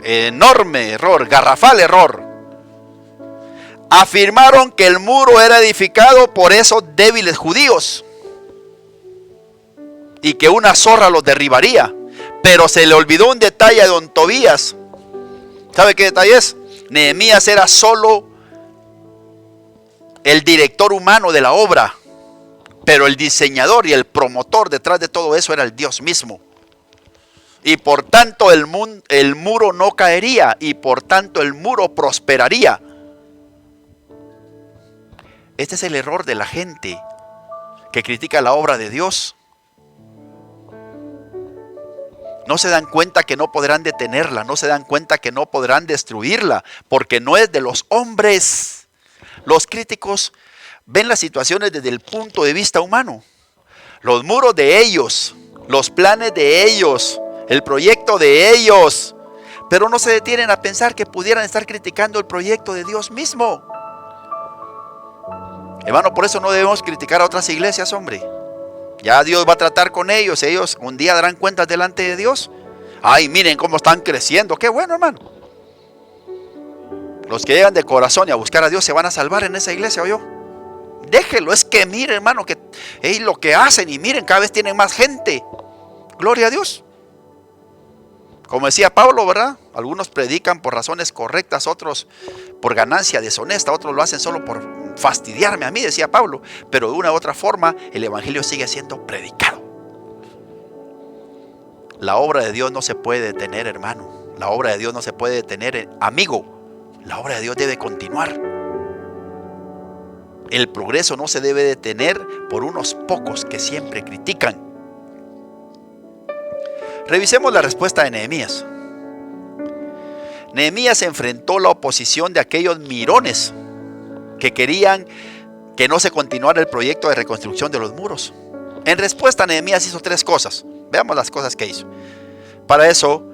Enorme error, garrafal error. Afirmaron que el muro era edificado por esos débiles judíos y que una zorra los derribaría. Pero se le olvidó un detalle a don Tobías. ¿Sabe qué detalle es? Nehemías era solo el director humano de la obra, pero el diseñador y el promotor detrás de todo eso era el Dios mismo. Y por tanto el muro no caería, y por tanto el muro prosperaría. Este es el error de la gente que critica la obra de Dios. No se dan cuenta que no podrán detenerla, no se dan cuenta que no podrán destruirla, porque no es de los hombres. Los críticos ven las situaciones desde el punto de vista humano. Los muros de ellos, los planes de ellos, el proyecto de ellos, pero no se detienen a pensar que pudieran estar criticando el proyecto de Dios mismo. Hermano, por eso no debemos criticar a otras iglesias, hombre. Ya Dios va a tratar con ellos. Ellos un día darán cuentas delante de Dios. Ay, miren cómo están creciendo. Qué bueno, hermano. Los que llegan de corazón y a buscar a Dios se van a salvar en esa iglesia, ¿oyó? Déjelo. Es que miren, hermano, que lo que hacen, y miren, cada vez tienen más gente. Gloria a Dios. Como decía Pablo, ¿verdad? Algunos predican por razones correctas, otros por ganancia deshonesta, otros lo hacen solo por fastidiarme a mí, decía Pablo. Pero de una u otra forma el evangelio sigue siendo predicado. La obra de Dios no se puede detener, hermano. La obra de Dios no se puede detener, amigo. La obra de Dios debe continuar. El progreso no se debe detener por unos pocos que siempre critican. Revisemos la respuesta de Nehemías. Nehemías enfrentó la oposición de aquellos mirones que querían que no se continuara el proyecto de reconstrucción de los muros. En respuesta, Nehemías hizo 3 cosas. Veamos las cosas que hizo. Para eso,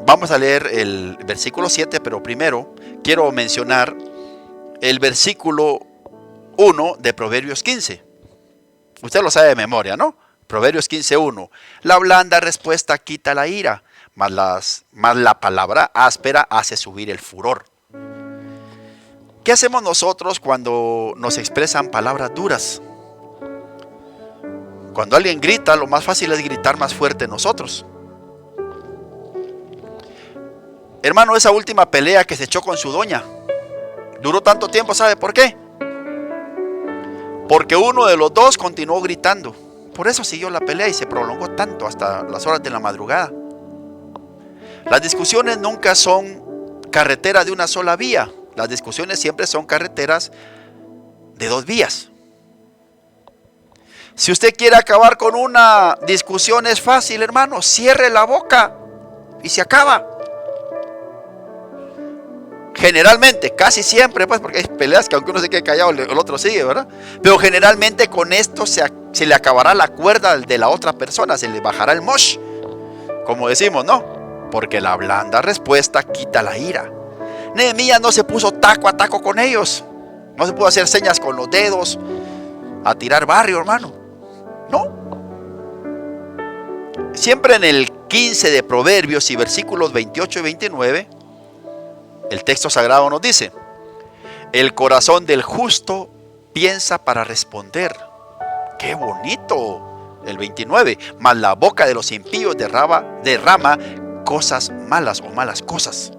vamos a leer el versículo 7, pero primero quiero mencionar el versículo 1 de Proverbios 15. Usted lo sabe de memoria, ¿no? Proverbios 15:1. La blanda respuesta quita la ira, mas la palabra áspera hace subir el furor. ¿Qué hacemos nosotros cuando nos expresan palabras duras? Cuando alguien grita, lo más fácil es gritar más fuerte nosotros. Hermano, esa última pelea que se echó con su doña duró tanto tiempo, ¿sabe por qué? Porque uno de los dos continuó gritando. Por eso siguió la pelea y se prolongó tanto hasta las horas de la madrugada. Las discusiones nunca son carretera de una sola vía. Las discusiones siempre son carreteras de 2 vías. Si usted quiere acabar con una discusión, es fácil, hermano. Cierre la boca y se acaba. Generalmente, casi siempre, pues, porque hay peleas que aunque uno se quede callado, el otro sigue, ¿verdad? Pero generalmente con esto se le acabará la cuerda de la otra persona, se le bajará el mosh, como decimos, ¿no? Porque la blanda respuesta quita la ira. Nehemías no se puso taco a taco con ellos. No se pudo hacer señas con los dedos, a tirar barrio, hermano. No. Siempre en el 15 de Proverbios y versículos 28 y 29, el texto sagrado nos dice: el corazón del justo piensa para responder. ¡Qué bonito! El 29, mas la boca de los impíos derrama cosas malas o malas cosas.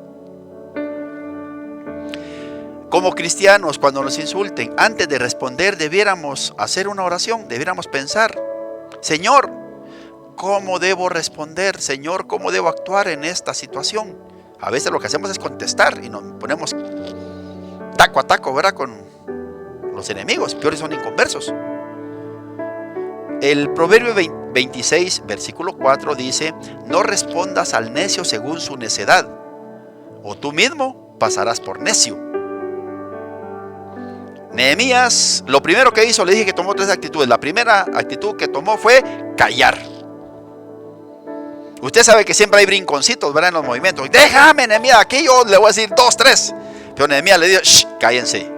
Como cristianos, cuando nos insulten, antes de responder debiéramos hacer una oración, debiéramos pensar: Señor, ¿cómo debo responder? Señor, ¿cómo debo actuar en esta situación? A veces lo que hacemos es contestar y nos ponemos taco a taco, ¿verdad? Con los enemigos, peores son inconversos. El Proverbio 26, versículo 4 dice: no respondas al necio según su necedad, o tú mismo pasarás por necio. Nehemías, lo primero que hizo, le dije que tomó 3 actitudes. La primera actitud que tomó fue callar. Usted sabe que siempre hay brinconcitos, ¿verdad? En los movimientos. Déjame, Nehemías, aquí yo le voy a decir 2, 3. Pero Nehemías le dijo, shh, cállense.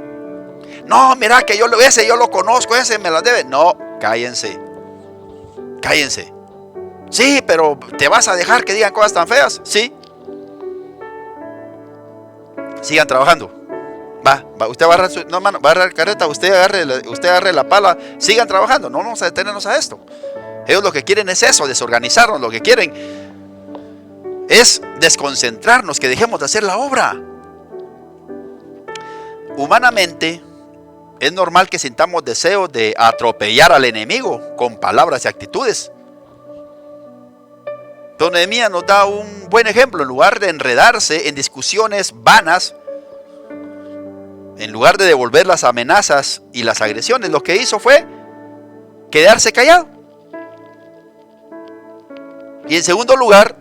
No, mira que ese yo lo conozco, ese me las debe. No, cállense. Cállense. Sí, pero ¿te vas a dejar que digan cosas tan feas? Sí. Sigan trabajando. Va, usted va a agarrar no, mano, va a agarrar carreta, usted agarre la pala, sigan trabajando, no vamos a detenernos a esto. Ellos lo que quieren es eso, desorganizarnos, lo que quieren es desconcentrarnos, que dejemos de hacer la obra. Humanamente, es normal que sintamos deseos de atropellar al enemigo con palabras y actitudes. Don Nehemías nos da un buen ejemplo. En lugar de enredarse en discusiones vanas, en lugar de devolver las amenazas y las agresiones, lo que hizo fue quedarse callado. Y en segundo lugar,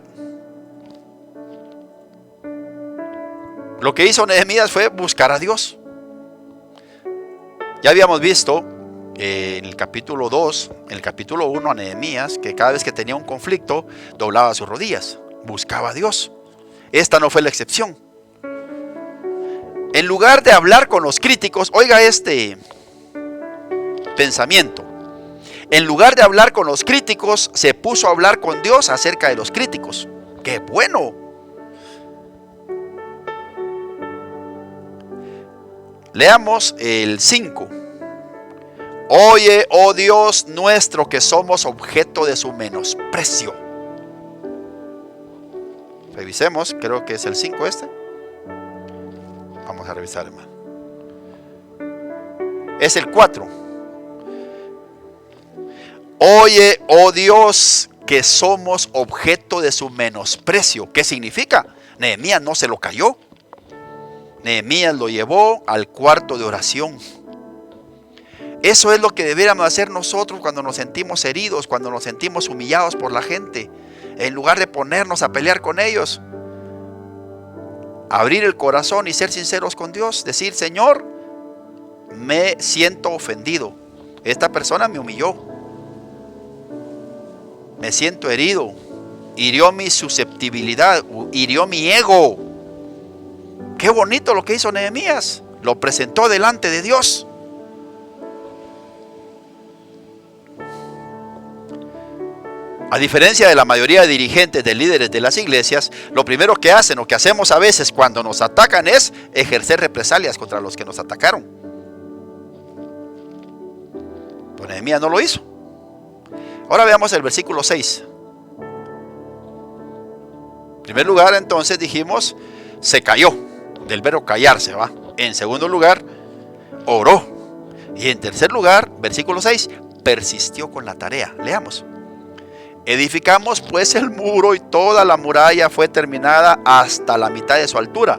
lo que hizo Nehemías fue buscar a Dios. Ya habíamos visto en el capítulo 2, en el capítulo 1 a Nehemías, que cada vez que tenía un conflicto, doblaba sus rodillas, buscaba a Dios. Esta no fue la excepción. En lugar de hablar con los críticos, oiga este pensamiento. En lugar de hablar con los críticos, se puso a hablar con Dios acerca de los críticos. ¡Qué bueno! Leamos el 5. Oye, oh Dios nuestro, que somos objeto de su menosprecio. Revisemos, creo que es el 5 este. Vamos a revisar, hermano. Es el 4. Oye, oh Dios, que somos objeto de su menosprecio. ¿Qué significa? Nehemías no se lo cayó. Nehemías lo llevó al cuarto de oración. Eso es lo que deberíamos hacer nosotros cuando nos sentimos heridos, cuando nos sentimos humillados por la gente. En lugar de ponernos a pelear con ellos, abrir el corazón y ser sinceros con Dios. Decir, Señor, me siento ofendido. Esta persona me humilló. Me siento herido. Hirió mi susceptibilidad, hirió mi ego. Qué bonito lo que hizo Nehemías. Lo presentó delante de Dios. A diferencia de la mayoría de dirigentes, de líderes de las iglesias, lo primero que hacen o que hacemos a veces cuando nos atacan es ejercer represalias contra los que nos atacaron. Pues Nehemías no lo hizo. Ahora veamos el versículo 6. En primer lugar, entonces dijimos, se cayó, del verbo callarse, ¿va? En segundo lugar, oró. Y en tercer lugar, versículo 6, persistió con la tarea. Leamos. Edificamos pues el muro y toda la muralla fue terminada hasta la mitad de su altura,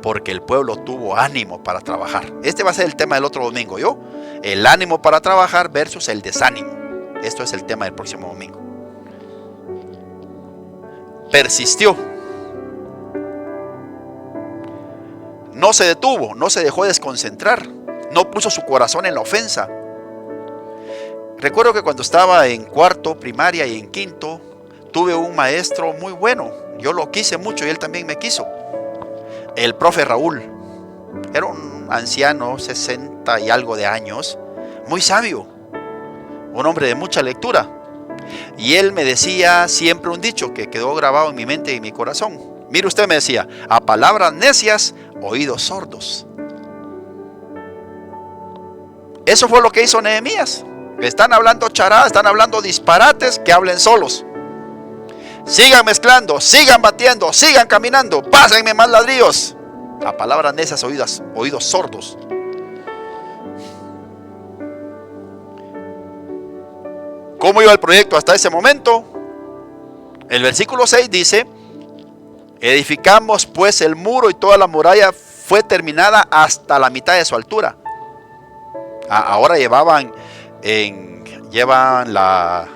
porque el pueblo tuvo ánimo para trabajar. Este va a ser el tema del otro domingo, ¿yo? El ánimo para trabajar versus el desánimo. Esto es el tema del próximo domingo. Persistió. No se detuvo, no se dejó desconcentrar, no puso su corazón en la ofensa. Recuerdo que cuando estaba en cuarto, primaria y en quinto, tuve un maestro muy bueno. Yo lo quise mucho y él también me quiso. El profe Raúl. Era un anciano, 60 y algo de años, muy sabio, un hombre de mucha lectura. Y él me decía siempre un dicho que quedó grabado en mi mente y en mi corazón. Mire, usted me decía, a palabras necias, oídos sordos. Eso fue lo que hizo Nehemías. Están hablando charadas, están hablando disparates, que hablen solos. Sigan mezclando, sigan batiendo, sigan caminando, pásenme más ladrillos. A palabras necias, oídos sordos. ¿Cómo iba el proyecto hasta ese momento? El versículo 6 dice, edificamos pues el muro y toda la muralla fue terminada hasta la mitad de su altura. Ahora llevan la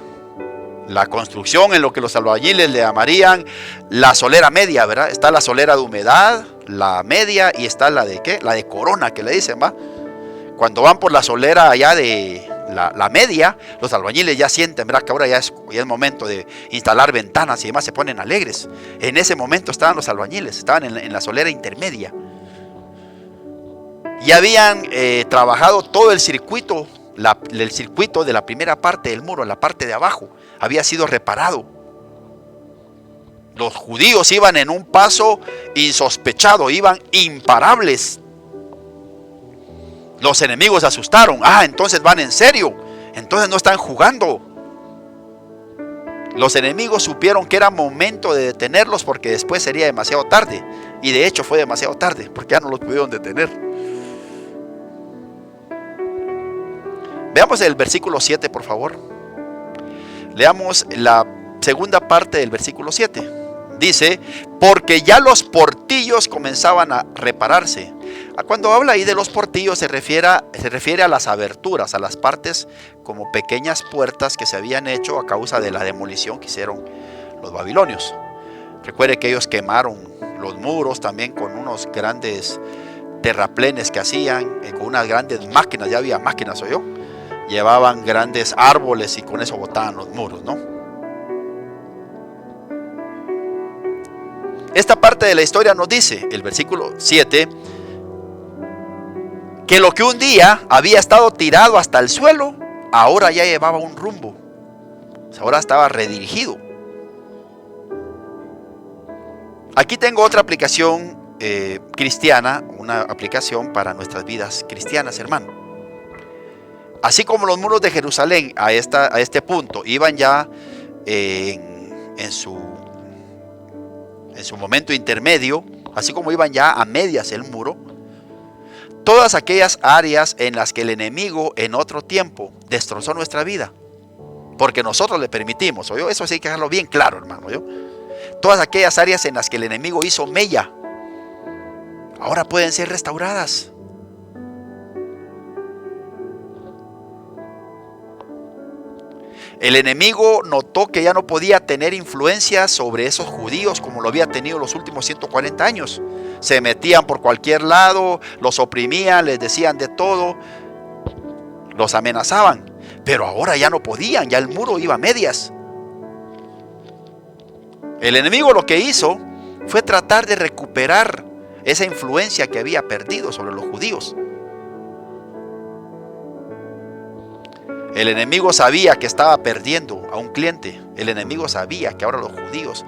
construcción en lo que los albañiles le llamarían la solera media, ¿verdad? Está la solera de humedad, la media, y está la de ¿qué? La de corona, que le dicen, ¿va? Cuando van por la solera allá de la media, los albañiles ya sienten, ¿verdad?, que ahora ya es momento de instalar ventanas y demás, se ponen alegres. En ese momento estaban los albañiles, estaban en la solera intermedia. Ya habían trabajado todo el circuito de la primera parte del muro, la parte de abajo, había sido reparado. Los judíos iban en un paso insospechado, iban imparables. Los enemigos se asustaron. Entonces van en serio, entonces no están jugando. Los enemigos supieron que era momento de detenerlos porque después sería demasiado tarde. Y de hecho fue demasiado tarde porque ya no los pudieron detener. Veamos el versículo 7, por favor. Leamos la segunda parte del versículo 7. Dice, porque ya los portillos comenzaban a repararse. Cuando habla ahí de los portillos se refiere a las aberturas, a las partes como pequeñas puertas que se habían hecho a causa de la demolición que hicieron los babilonios. Recuerde que ellos quemaron los muros también con unos grandes terraplenes que hacían, con unas grandes máquinas, ya había máquinas, llevaban grandes árboles y con eso botaban los muros, ¿no? Esta parte de la historia nos dice, el versículo 7, que lo que un día había estado tirado hasta el suelo, ahora ya llevaba un rumbo. Ahora estaba redirigido. Aquí tengo otra aplicación cristiana, una aplicación para nuestras vidas cristianas, hermano. Así como los muros de Jerusalén a este punto iban ya en su momento intermedio, así como iban ya a medias el muro, todas aquellas áreas en las que el enemigo en otro tiempo destrozó nuestra vida, porque nosotros le permitimos, eso sí hay que dejarlo bien claro, hermano, todas aquellas áreas en las que el enemigo hizo mella, ahora pueden ser restauradas. El enemigo notó que ya no podía tener influencia sobre esos judíos como lo había tenido los últimos 140 años. Se metían por cualquier lado, los oprimían, les decían de todo, los amenazaban. Pero ahora ya no podían, ya el muro iba a medias. El enemigo lo que hizo fue tratar de recuperar esa influencia que había perdido sobre los judíos. El enemigo sabía que estaba perdiendo a un cliente. El enemigo sabía que ahora los judíos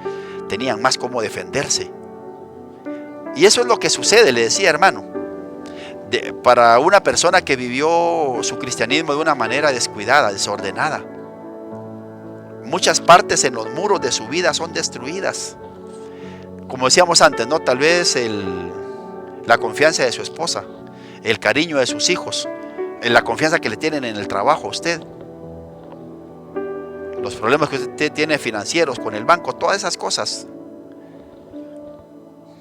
tenían más cómo defenderse. Y eso es lo que sucede, le decía, hermano. Para una persona que vivió su cristianismo de una manera descuidada, desordenada, muchas partes en los muros de su vida son destruidas. Como decíamos antes, ¿no? Tal vez la confianza de su esposa, el cariño de sus hijos, la confianza que le tienen en el trabajo a usted, los problemas que usted tiene financieros con el banco, todas esas cosas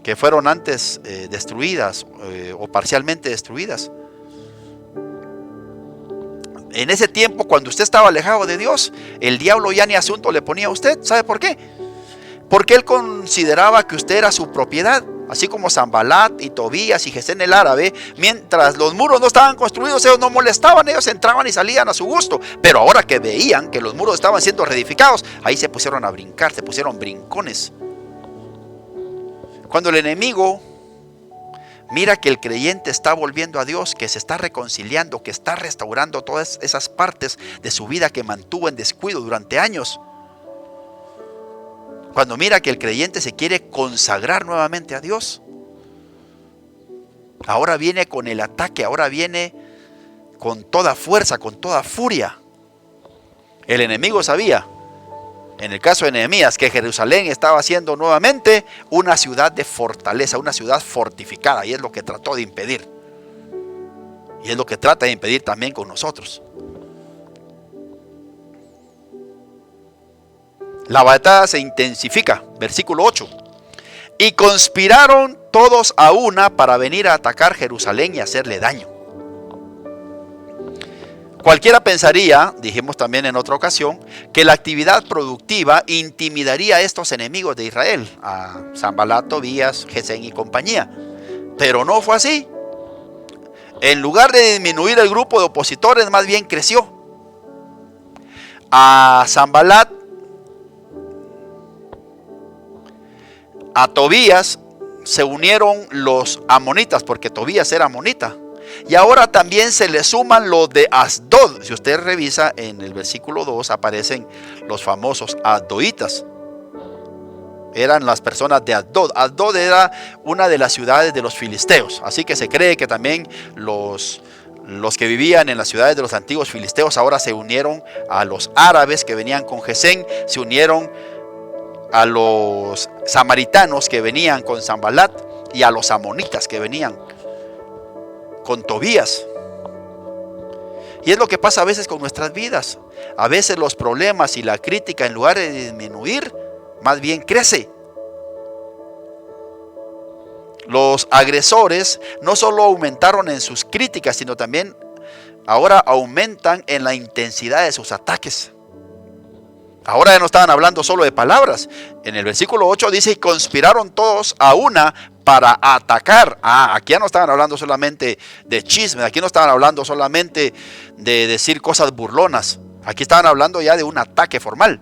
que fueron antes destruidas o parcialmente destruidas. En ese tiempo, cuando usted estaba alejado de Dios, el diablo ya ni asunto le ponía a usted. ¿Sabe por qué? Porque él consideraba que usted era su propiedad. Así como Sanbalat y Tobías y Gesén el árabe, mientras los muros no estaban construidos, ellos no molestaban, ellos entraban y salían a su gusto. Pero ahora que veían que los muros estaban siendo reedificados, ahí se pusieron a brincar, se pusieron brincones. Cuando el enemigo mira que el creyente está volviendo a Dios, que se está reconciliando, que está restaurando todas esas partes de su vida que mantuvo en descuido durante años, cuando mira que el creyente se quiere consagrar nuevamente a Dios, ahora viene con el ataque, ahora viene con toda fuerza, con toda furia. El enemigo sabía, en el caso de Nehemías, que Jerusalén estaba siendo nuevamente una ciudad de fortaleza, una ciudad fortificada, y es lo que trató de impedir. Y es lo que trata de impedir también con nosotros. La batalla se intensifica, versículo 8. Y conspiraron todos a una para venir a atacar Jerusalén y hacerle daño. Cualquiera pensaría, dijimos también en otra ocasión, que la actividad productiva intimidaría a estos enemigos de Israel, a Sanbalat, Tobías, Gesén y compañía. Pero no fue así. En lugar de disminuir el grupo de opositores, más bien creció. A Sanbalat, a Tobías se unieron los amonitas, porque Tobías era amonita. Y ahora también se le suman los de Asdod. Si usted revisa en el versículo 2 aparecen los famosos asdoitas. Eran las personas de Asdod. Asdod era una de las ciudades de los filisteos. Así que se cree que también los que vivían en las ciudades de los antiguos filisteos ahora se unieron a los árabes que venían con Gesén, se unieron a los samaritanos que venían con Sanbalat y a los amonitas que venían con Tobías. Y es lo que pasa a veces con nuestras vidas. A veces los problemas y la crítica, en lugar de disminuir, más bien crece. Los agresores no solo aumentaron en sus críticas, sino también ahora aumentan en la intensidad de sus ataques. Ahora ya no estaban hablando solo de palabras. En el versículo 8 dice: y conspiraron todos a una para atacar. Aquí ya no estaban hablando solamente de chisme, aquí no estaban hablando solamente de decir cosas burlonas. Aquí estaban hablando ya de un ataque formal,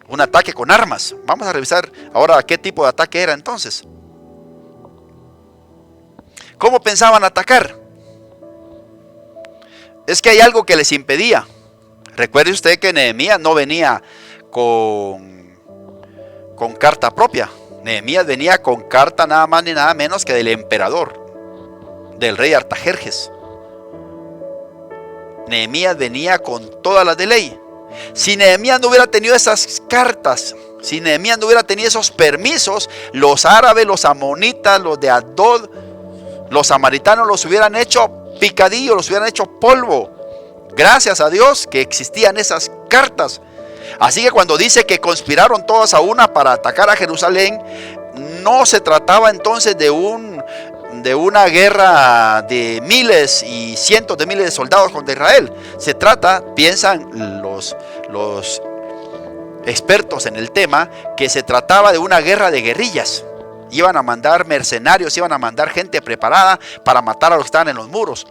un ataque con armas. Vamos a revisar ahora qué tipo de ataque era entonces. ¿Cómo pensaban atacar? Es que hay algo que les impedía. Recuerde usted que Nehemías no venía con carta propia. Nehemías venía con carta nada más ni nada menos que del emperador, del rey Artajerjes. Nehemías venía con todas las de ley. Si Nehemías no hubiera tenido esas cartas, si Nehemías no hubiera tenido esos permisos, los árabes, los amonitas, los de Asdod, los samaritanos los hubieran hecho picadillo, los hubieran hecho polvo. Gracias a Dios que existían esas cartas. Así que cuando dice que conspiraron todas a una para atacar a Jerusalén, no se trataba entonces de una guerra de miles y cientos de miles de soldados contra Israel. Se trata, piensan los expertos en el tema, que se trataba de una guerra de guerrillas. Iban a mandar mercenarios, iban a mandar gente preparada para matar a los que estaban en los muros.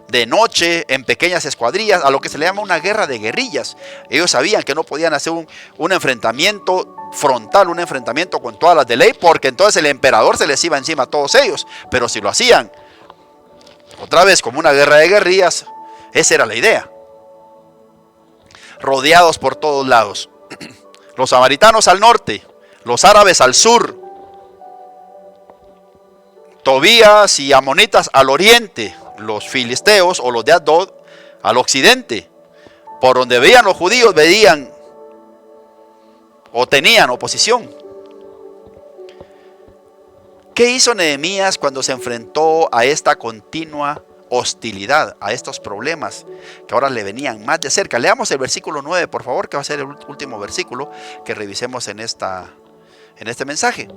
De noche, en pequeñas escuadrillas, a lo que se le llama una guerra de guerrillas. Ellos sabían que no podían hacer un enfrentamiento frontal, un enfrentamiento con todas las de ley, porque entonces el emperador se les iba encima a todos ellos. Pero si lo hacían, otra vez como una guerra de guerrillas, esa era la idea. Rodeados por todos lados. Los samaritanos al norte, los árabes al sur, Tobías y amonitas al oriente, los filisteos o los de Asdod al occidente. Por donde veían los judíos, veían o tenían oposición. ¿Qué hizo Nehemías cuando se enfrentó a esta continua hostilidad, a estos problemas que ahora le venían más de cerca? Leamos el versículo 9, por favor, que va a ser el último versículo que revisemos en este mensaje.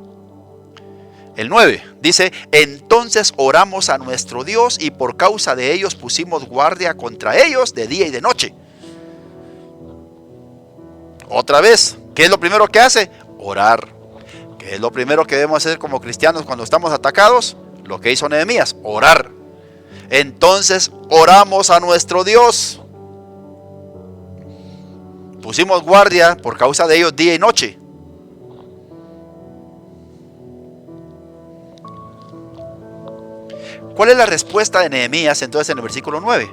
El 9 dice: entonces oramos a nuestro Dios y por causa de ellos pusimos guardia contra ellos de día y de noche. Otra vez, ¿qué es lo primero que hace? Orar. ¿Qué es lo primero que debemos hacer como cristianos cuando estamos atacados? Lo que hizo Nehemías, orar. Entonces oramos a nuestro Dios. Pusimos guardia por causa de ellos día y noche. ¿Cuál es la respuesta de Nehemías entonces en el versículo 9?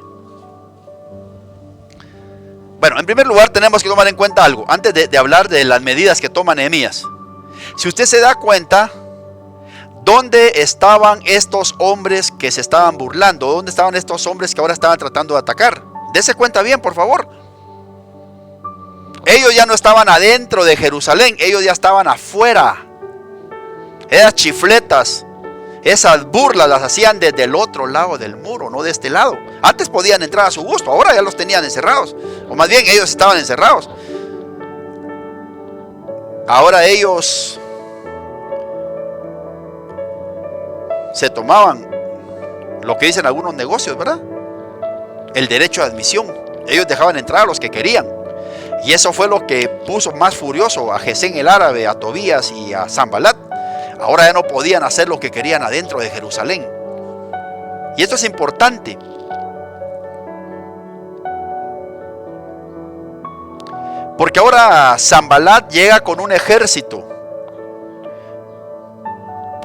Bueno, en primer lugar tenemos que tomar en cuenta algo antes de hablar de las medidas que toma Nehemías. Si usted se da cuenta, ¿dónde estaban estos hombres que se estaban burlando? ¿Dónde estaban estos hombres que ahora estaban tratando de atacar? Dese cuenta bien, por favor. Ellos ya no estaban adentro de Jerusalén, ellos ya estaban afuera. Esas chifletas, esas burlas las hacían desde el otro lado del muro, no de este lado. Antes podían entrar a su gusto, ahora ya los tenían encerrados. O más bien ellos estaban encerrados. Ahora ellos se tomaban lo que dicen algunos negocios, ¿verdad? El derecho de admisión. Ellos dejaban entrar a los que querían. Y eso fue lo que puso más furioso a Gesén el árabe, a Tobías y a Sanbalat. Ahora ya no podían hacer lo que querían adentro de Jerusalén. Y esto es importante. Porque ahora Sanbalat llega con un ejército.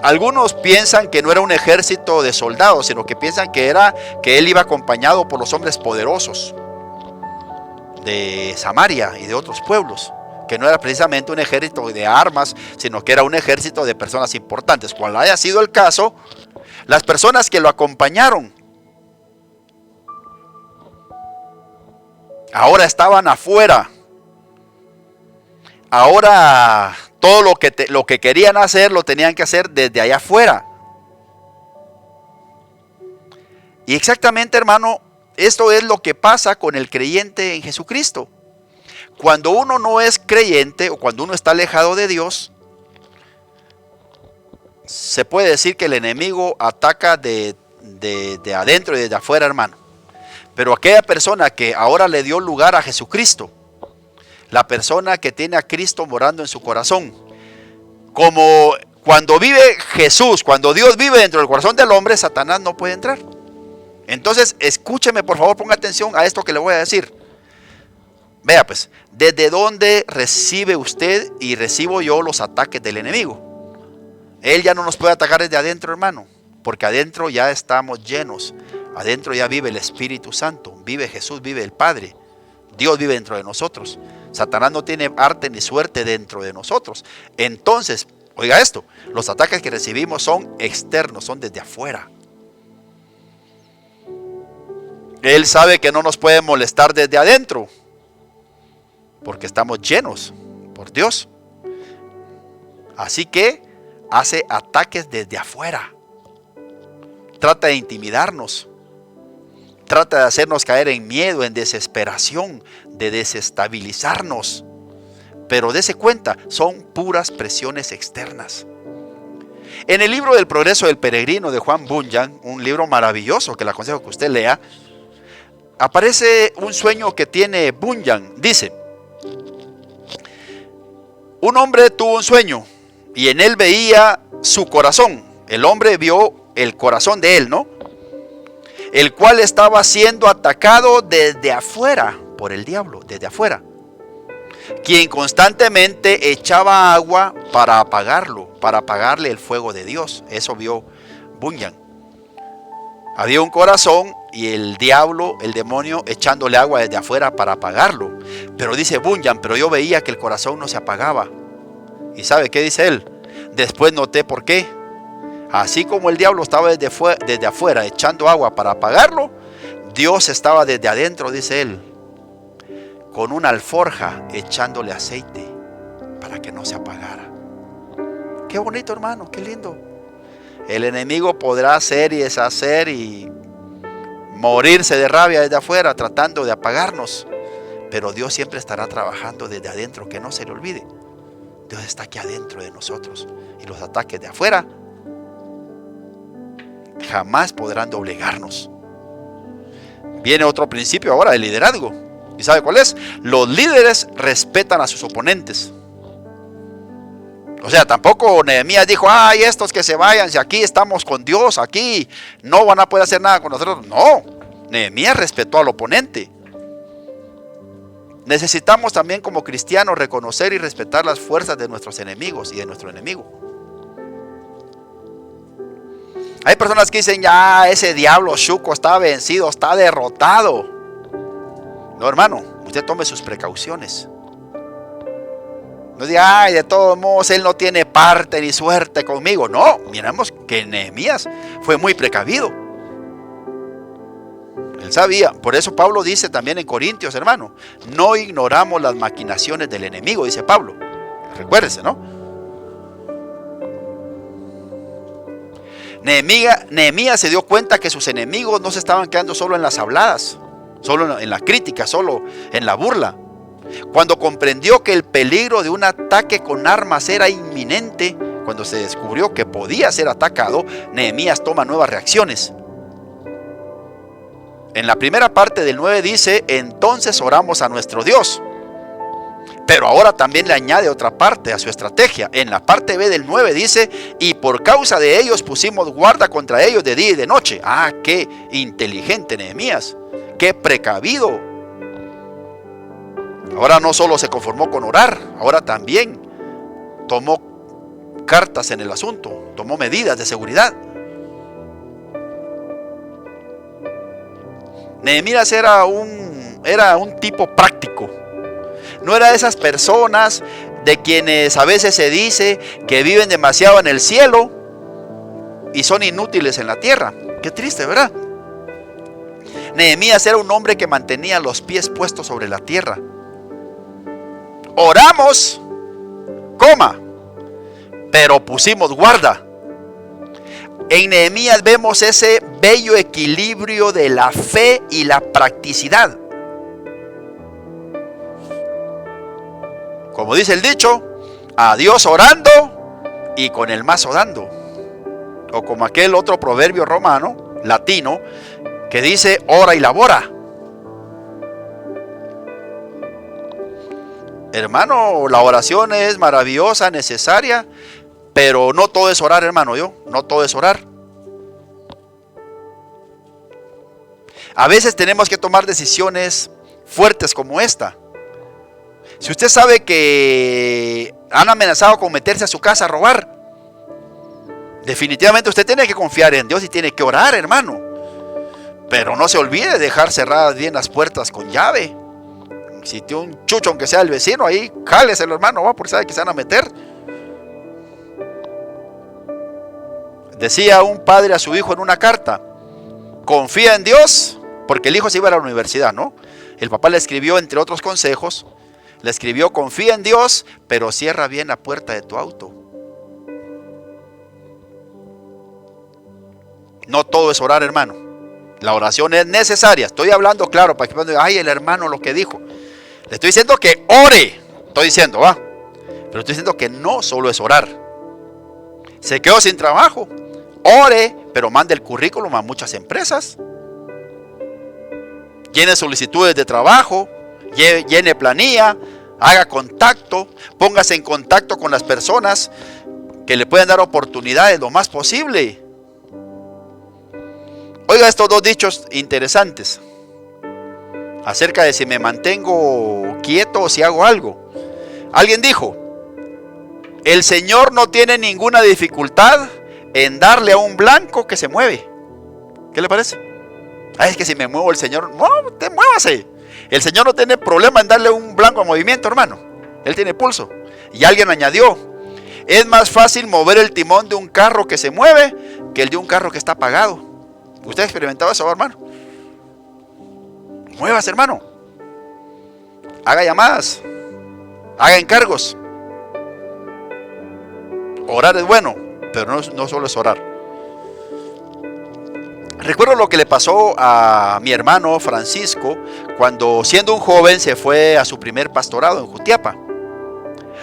Algunos piensan que no era un ejército de soldados, sino que piensan que él iba acompañado por los hombres poderosos de Samaria y de otros pueblos, que no era precisamente un ejército de armas, sino que era un ejército de personas importantes. Cual haya sido el caso, las personas que lo acompañaron ahora estaban afuera. Ahora todo lo que querían hacer lo tenían que hacer desde allá afuera. Y exactamente, hermano, esto es lo que pasa con el creyente en Jesucristo. Cuando uno no es creyente o cuando uno está alejado de Dios, se puede decir que el enemigo ataca de adentro y desde afuera, hermano. Pero aquella persona que ahora le dio lugar a Jesucristo, la persona que tiene a Cristo morando en su corazón, como cuando vive Jesús, cuando Dios vive dentro del corazón del hombre, Satanás no puede entrar. Entonces, escúcheme, por favor, ponga atención a esto que le voy a decir. Vea pues, ¿desde dónde recibe usted y recibo yo los ataques del enemigo? Él ya no nos puede atacar desde adentro, hermano, porque adentro ya estamos llenos. Adentro ya vive el Espíritu Santo, vive Jesús, vive el Padre. Dios vive dentro de nosotros. Satanás no tiene arte ni suerte dentro de nosotros. Entonces, oiga esto, los ataques que recibimos son externos, son desde afuera. Él sabe que no nos puede molestar desde adentro, porque estamos llenos por Dios. Así que hace ataques desde afuera. Trata de intimidarnos. Trata de hacernos caer en miedo, en desesperación, de desestabilizarnos. Pero dése cuenta, son puras presiones externas. En el libro del Progreso del Peregrino de Juan Bunyan, un libro maravilloso que le aconsejo que usted lea, aparece un sueño que tiene Bunyan. Dice: un hombre tuvo un sueño y en él veía su corazón. El hombre vio el corazón de él, ¿no? El cual estaba siendo atacado desde afuera por el diablo, desde afuera, quien constantemente echaba agua para apagarlo, para apagarle el fuego de Dios. Eso vio Bunyan. Había un corazón y el diablo, el demonio, echándole agua desde afuera para apagarlo. Pero dice Bunyan, pero yo veía que el corazón no se apagaba. ¿Y sabe qué dice él? Después noté por qué. Así como el diablo estaba desde afuera echando agua para apagarlo, Dios estaba desde adentro, dice él, con una alforja echándole aceite para que no se apagara. Qué bonito, hermano, qué lindo. El enemigo podrá hacer y deshacer y morirse de rabia desde afuera tratando de apagarnos, pero Dios siempre estará trabajando desde adentro, que no se le olvide. Dios está aquí adentro de nosotros y los ataques de afuera jamás podrán doblegarnos. Viene otro principio ahora del liderazgo. ¿Y sabe cuál es? Los líderes respetan a sus oponentes. O sea, tampoco Nehemías dijo: ay, estos que se vayan, si aquí estamos con Dios, aquí no van a poder hacer nada con nosotros. No, Nehemías respetó al oponente. Necesitamos también como cristianos reconocer y respetar las fuerzas de nuestros enemigos y de nuestro enemigo. Hay personas que dicen: ya, ese diablo chuco está vencido, está derrotado. No, hermano, usted tome sus precauciones. No diga: ay, de todos modos él no tiene parte ni suerte conmigo. No, miramos que Nehemías fue muy precavido. Él sabía. Por eso Pablo dice también en Corintios, hermano, no ignoramos las maquinaciones del enemigo, dice Pablo. Recuérdese, ¿no? Nehemías se dio cuenta que sus enemigos no se estaban quedando solo en las habladas, solo en la crítica, solo en la burla. Cuando comprendió que el peligro de un ataque con armas era inminente, cuando se descubrió que podía ser atacado, Nehemías toma nuevas reacciones. En la primera parte del 9 dice: entonces oramos a nuestro Dios. Pero ahora también le añade otra parte a su estrategia. En la parte B del 9 dice: y por causa de ellos pusimos guarda contra ellos de día y de noche. Ah, qué inteligente Nehemías, qué precavido. Ahora no solo se conformó con orar, ahora también tomó cartas en el asunto, tomó medidas de seguridad. Nehemías era un tipo práctico. No era de esas personas de quienes a veces se dice que viven demasiado en el cielo y son inútiles en la tierra. Qué triste, ¿verdad? Nehemías era un hombre que mantenía los pies puestos sobre la tierra. Oramos, pero pusimos guarda. En Nehemías vemos ese bello equilibrio de la fe y la practicidad. Como dice el dicho, a Dios orando y con el mazo dando. O como aquel otro proverbio romano, latino, que dice ora y labora. Hermano, la oración es maravillosa, necesaria, pero no todo es orar, hermano, no todo es orar. A veces tenemos que tomar decisiones fuertes como esta. Si usted sabe que han amenazado con meterse a su casa a robar, definitivamente usted tiene que confiar en Dios y tiene que orar, hermano. Pero no se olvide de dejar cerradas bien las puertas con llave. Si tiene un chucho, aunque sea el vecino, ahí jáleselo, hermano, porque sabe que se van a meter. Decía un padre a su hijo en una carta: confía en Dios, porque el hijo se iba a la universidad, ¿no? El papá le escribió, entre otros consejos, le escribió: confía en Dios, pero cierra bien la puerta de tu auto. No todo es orar, hermano. La oración es necesaria. Estoy hablando claro para que no digan, ay, el hermano lo que dijo. Le estoy diciendo que ore. Estoy diciendo, pero estoy diciendo que no solo es orar. Se quedó sin trabajo. Ore, pero mande el currículum a muchas empresas. Llene solicitudes de trabajo. Llene planilla. Haga contacto. Póngase en contacto con las personas que le pueden dar oportunidades lo más posible. Oiga estos dos dichos interesantes acerca de si me mantengo quieto o si hago algo. Alguien dijo: el Señor no tiene ninguna dificultad en darle a un blanco que se mueve. ¿Qué le parece? Es que si me muevo el Señor, no, te muévase. El Señor no tiene problema en darle a un blanco en movimiento, hermano. Él tiene pulso. Y alguien añadió: es más fácil mover el timón de un carro que se mueve que el de un carro que está apagado. ¿Usted ha experimentado eso, hermano? Muévase, hermano. Haga llamadas. Haga encargos. Orar es bueno, pero no solo es orar. Recuerdo lo que le pasó a mi hermano Francisco cuando, siendo un joven, se fue a su primer pastorado en Jutiapa.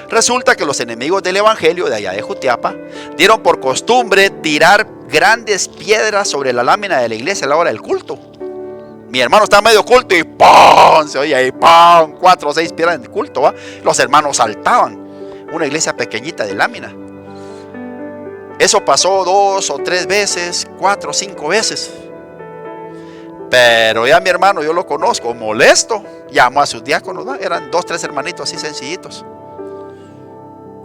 Resulta que los enemigos del evangelio de allá de Jutiapa dieron por costumbre tirar grandes piedras sobre la lámina de la iglesia a la hora del culto. Mi hermano estaba medio culto y ¡pum! Se oía ahí, ¡pum! 4 o 6 piedras en el culto, Los hermanos saltaban. Una iglesia pequeñita de lámina. Eso pasó 2 o 3 veces, 4 o 5 veces. Pero ya mi hermano, yo lo conozco, molesto, llamó a sus diáconos, eran 2 o 3 hermanitos así sencillitos.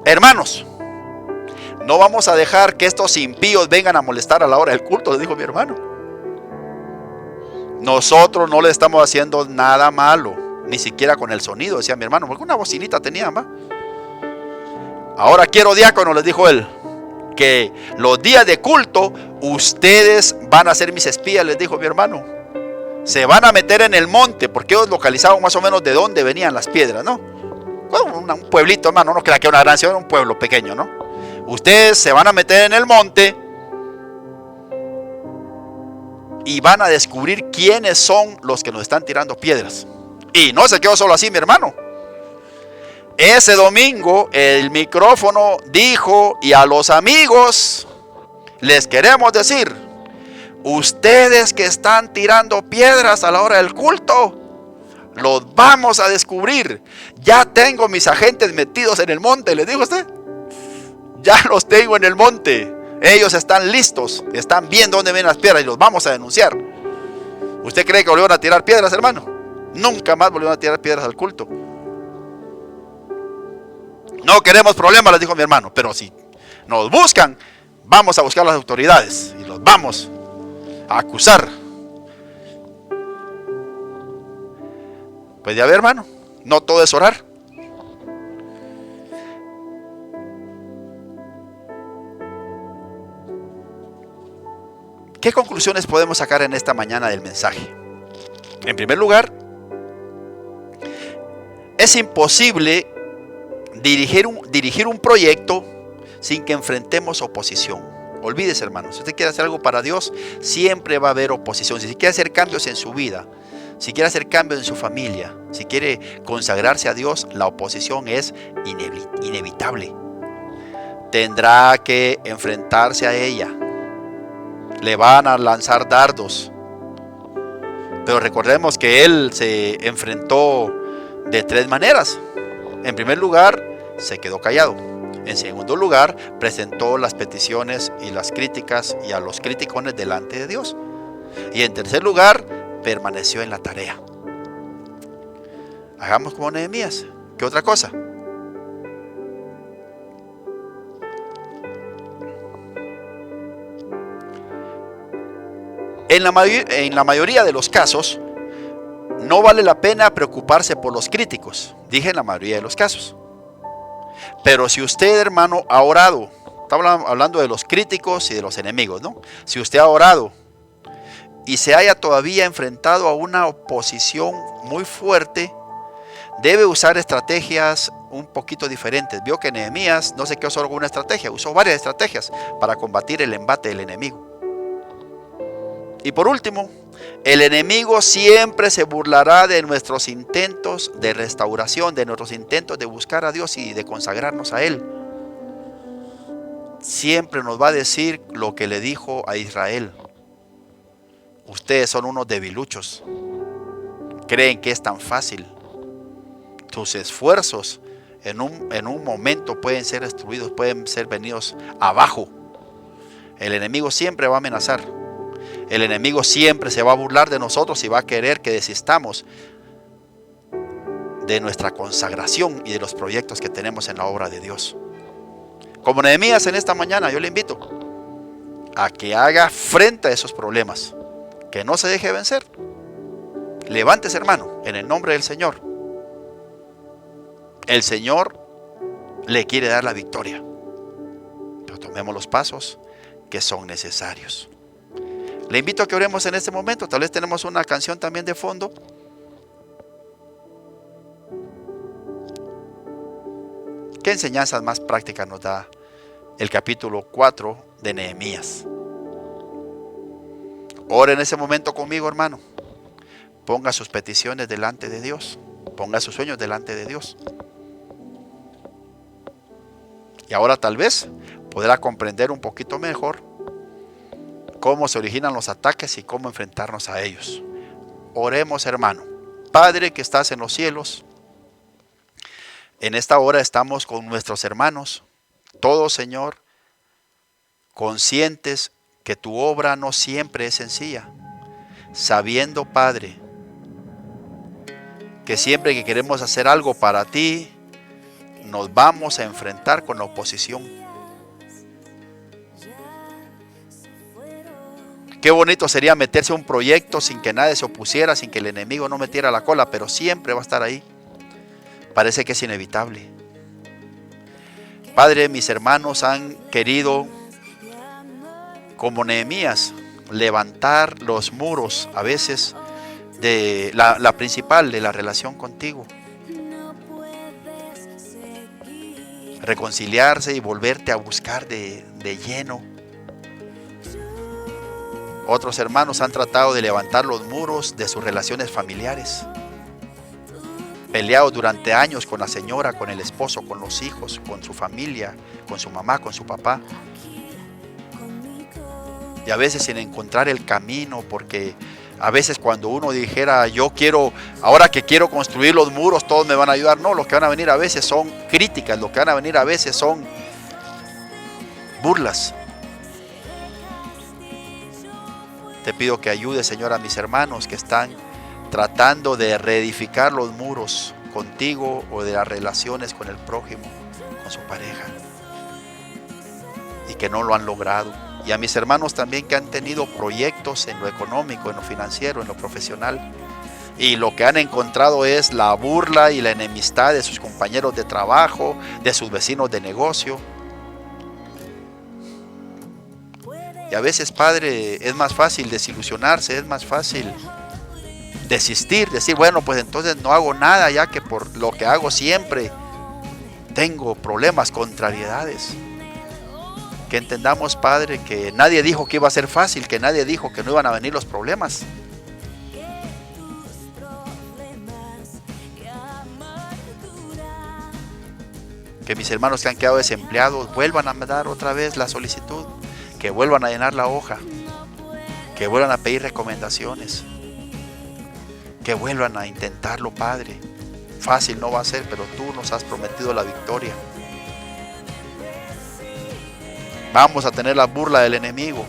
Hermanos, no vamos a dejar que estos impíos vengan a molestar a la hora del culto, le dijo mi hermano. Nosotros no le estamos haciendo nada malo, ni siquiera con el sonido, decía mi hermano, porque una bocinita tenían, Ahora quiero, diácono, les dijo él, que los días de culto ustedes van a ser mis espías, les dijo mi hermano. Se van a meter en el monte, porque ellos localizaban más o menos de dónde venían las piedras, ¿no? Un pueblito, hermano, no crea que una gran ciudad, un pueblo pequeño, ¿no? Ustedes se van a meter en el monte y van a descubrir quiénes son los que nos están tirando piedras. Y no se quedó solo así, mi hermano. Ese domingo el micrófono dijo: y a los amigos les queremos decir, ustedes que están tirando piedras a la hora del culto, los vamos a descubrir. Ya tengo mis agentes metidos en el monte, ¿les dijo usted? Ya los tengo en el monte. Ellos están listos, están viendo dónde vienen las piedras y los vamos a denunciar. ¿Usted cree que volvieron a tirar piedras, hermano? Nunca más volvieron a tirar piedras al culto. No queremos problemas, les dijo mi hermano, pero si nos buscan, vamos a buscar a las autoridades y los vamos a acusar. Pues ya ve, hermano, no todo es orar. ¿Qué conclusiones podemos sacar en esta mañana del mensaje? En primer lugar, es imposible dirigir un proyecto sin que enfrentemos oposición. Olvídese, hermano, si usted quiere hacer algo para Dios, siempre va a haber oposición. Si quiere hacer cambios en su vida, si quiere hacer cambios en su familia, si quiere consagrarse a Dios, la oposición es inevitable. Tendrá que enfrentarse a ella. Le van a lanzar dardos. Pero recordemos que él se enfrentó de tres maneras. En primer lugar, se quedó callado. En segundo lugar, presentó las peticiones y las críticas y a los criticones delante de Dios. Y en tercer lugar, permaneció en la tarea. Hagamos como Nehemías. ¿Qué otra cosa? En la mayoría de los casos, no vale la pena preocuparse por los críticos. Dije en la mayoría de los casos. Pero si usted, hermano, ha orado, estamos hablando de los críticos y de los enemigos, ¿no? Si usted ha orado y se haya todavía enfrentado a una oposición muy fuerte, debe usar estrategias un poquito diferentes. Vio que Nehemías no sé qué usó alguna estrategia, usó varias estrategias para combatir el embate del enemigo. Y por último, el enemigo siempre se burlará de nuestros intentos de restauración, de nuestros intentos de buscar a Dios y de consagrarnos a Él. Siempre nos va a decir lo que le dijo a Israel. Ustedes son unos debiluchos. Creen que es tan fácil. Tus esfuerzos en un momento pueden ser destruidos, pueden ser venidos abajo. El enemigo siempre va a amenazar. El enemigo siempre se va a burlar de nosotros y va a querer que desistamos de nuestra consagración y de los proyectos que tenemos en la obra de Dios. Como Nehemías en esta mañana, yo le invito a que haga frente a esos problemas, que no se deje vencer. Levántese, hermano, en el nombre del Señor. El Señor le quiere dar la victoria, pero tomemos los pasos que son necesarios. Le invito a que oremos en este momento. Tal vez tenemos una canción también de fondo. ¿Qué enseñanzas más prácticas nos da el capítulo 4 de Nehemías? Ore en ese momento conmigo, hermano. Ponga sus peticiones delante de Dios. Ponga sus sueños delante de Dios. Y ahora tal vez podrá comprender un poquito mejor cómo se originan los ataques y cómo enfrentarnos a ellos. Oremos, hermano. Padre que estás en los cielos, en esta hora estamos con nuestros hermanos, todos, Señor, conscientes que tu obra no siempre es sencilla, sabiendo, Padre, que siempre que queremos hacer algo para ti, nos vamos a enfrentar con la oposición. Qué bonito sería meterse a un proyecto sin que nadie se opusiera, sin que el enemigo no metiera la cola, pero siempre va a estar ahí. Parece que es inevitable. Padre, mis hermanos han querido, como Nehemías, levantar los muros, a veces, de la principal de la relación contigo. Reconciliarse y volverte a buscar de lleno. Otros hermanos han tratado de levantar los muros de sus relaciones familiares. Peleado durante años con la señora, con el esposo, con los hijos, con su familia, con su mamá, con su papá. Y a veces sin encontrar el camino, porque a veces cuando uno dijera, yo quiero, ahora que quiero construir los muros, todos me van a ayudar. No, lo que van a venir a veces son críticas, lo que van a venir a veces son burlas. Te pido que ayudes, Señor, a mis hermanos que están tratando de reedificar los muros contigo o de las relaciones con el prójimo, con su pareja y que no lo han logrado. Y a mis hermanos también que han tenido proyectos en lo económico, en lo financiero, en lo profesional, y lo que han encontrado es la burla y la enemistad de sus compañeros de trabajo, de sus vecinos de negocio. Y a veces, Padre, es más fácil desilusionarse, es más fácil desistir, decir, bueno, pues entonces no hago nada, ya que por lo que hago siempre tengo problemas, contrariedades. Que entendamos, Padre, que nadie dijo que iba a ser fácil, que nadie dijo que no iban a venir los problemas. Que mis hermanos que han quedado desempleados vuelvan a dar otra vez la solicitud, que vuelvan a llenar la hoja, que vuelvan a pedir recomendaciones, que vuelvan a intentarlo, Padre. Fácil no va a ser, pero tú nos has prometido la victoria. Vamos a tener la burla del enemigo.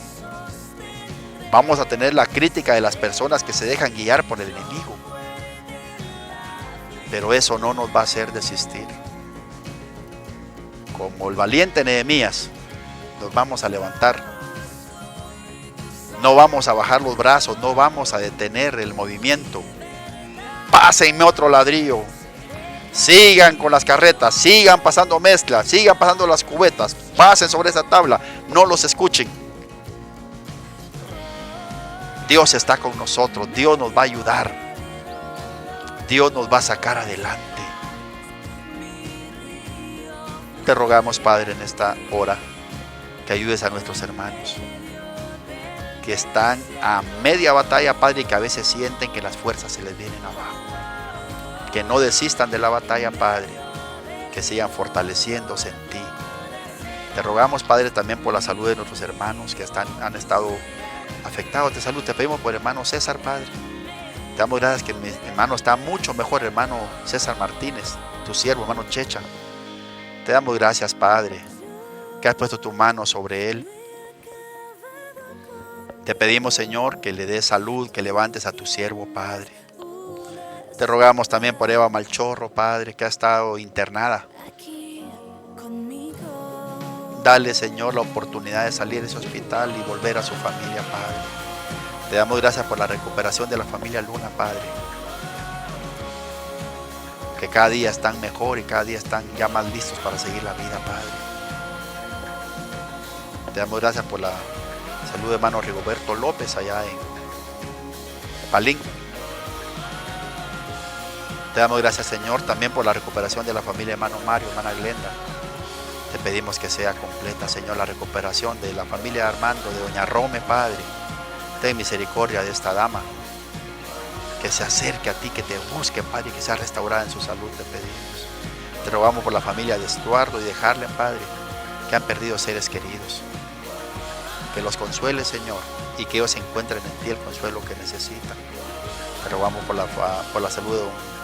Vamos a tener la crítica de las personas que se dejan guiar por el enemigo. Pero eso no nos va a hacer desistir. Como el valiente Nehemías, nos vamos a levantar. No vamos a bajar los brazos, no vamos a detener el movimiento. Pásenme otro ladrillo. Sigan con las carretas, sigan pasando mezclas, sigan pasando las cubetas, pasen sobre esa tabla, no los escuchen. Dios está con nosotros, Dios nos va a ayudar, Dios nos va a sacar adelante. Te rogamos, Padre, en esta hora que ayudes a nuestros hermanos que están a media batalla, Padre, y que a veces sienten que las fuerzas se les vienen abajo. Que no desistan de la batalla, Padre, que sigan fortaleciéndose en ti. Te rogamos, Padre, también por la salud de nuestros hermanos que han estado afectados de salud. Te pedimos por el hermano César, Padre. Te damos gracias que mi hermano está mucho mejor, hermano César Martínez, tu siervo, hermano Checha. Te damos gracias, Padre, que has puesto tu mano sobre él. Te pedimos, Señor, que le des salud, que levantes a tu siervo, Padre. Te rogamos también por Eva Malchorro, Padre, que ha estado internada. Dale, Señor, la oportunidad de salir de ese hospital y volver a su familia, Padre. Te damos gracias por la recuperación de la familia Luna, Padre. Que cada día están mejor y cada día están ya más listos para seguir la vida, Padre. Te damos gracias por la salud de hermano Rigoberto López allá en Palín. Te damos gracias, Señor, también por la recuperación de la familia hermano Mario, hermana Glenda. Te pedimos que sea completa, Señor, la recuperación de la familia de Armando, de doña Rome, Padre. Ten misericordia de esta dama, que se acerque a ti, que te busque, Padre, y que sea restaurada en su salud, te pedimos. Te rogamos por la familia de Estuardo y de Harlem, Padre, que han perdido seres queridos. Que los consuele, Señor, y que ellos encuentren en ti el consuelo que necesitan. Te rogamos por la salud de don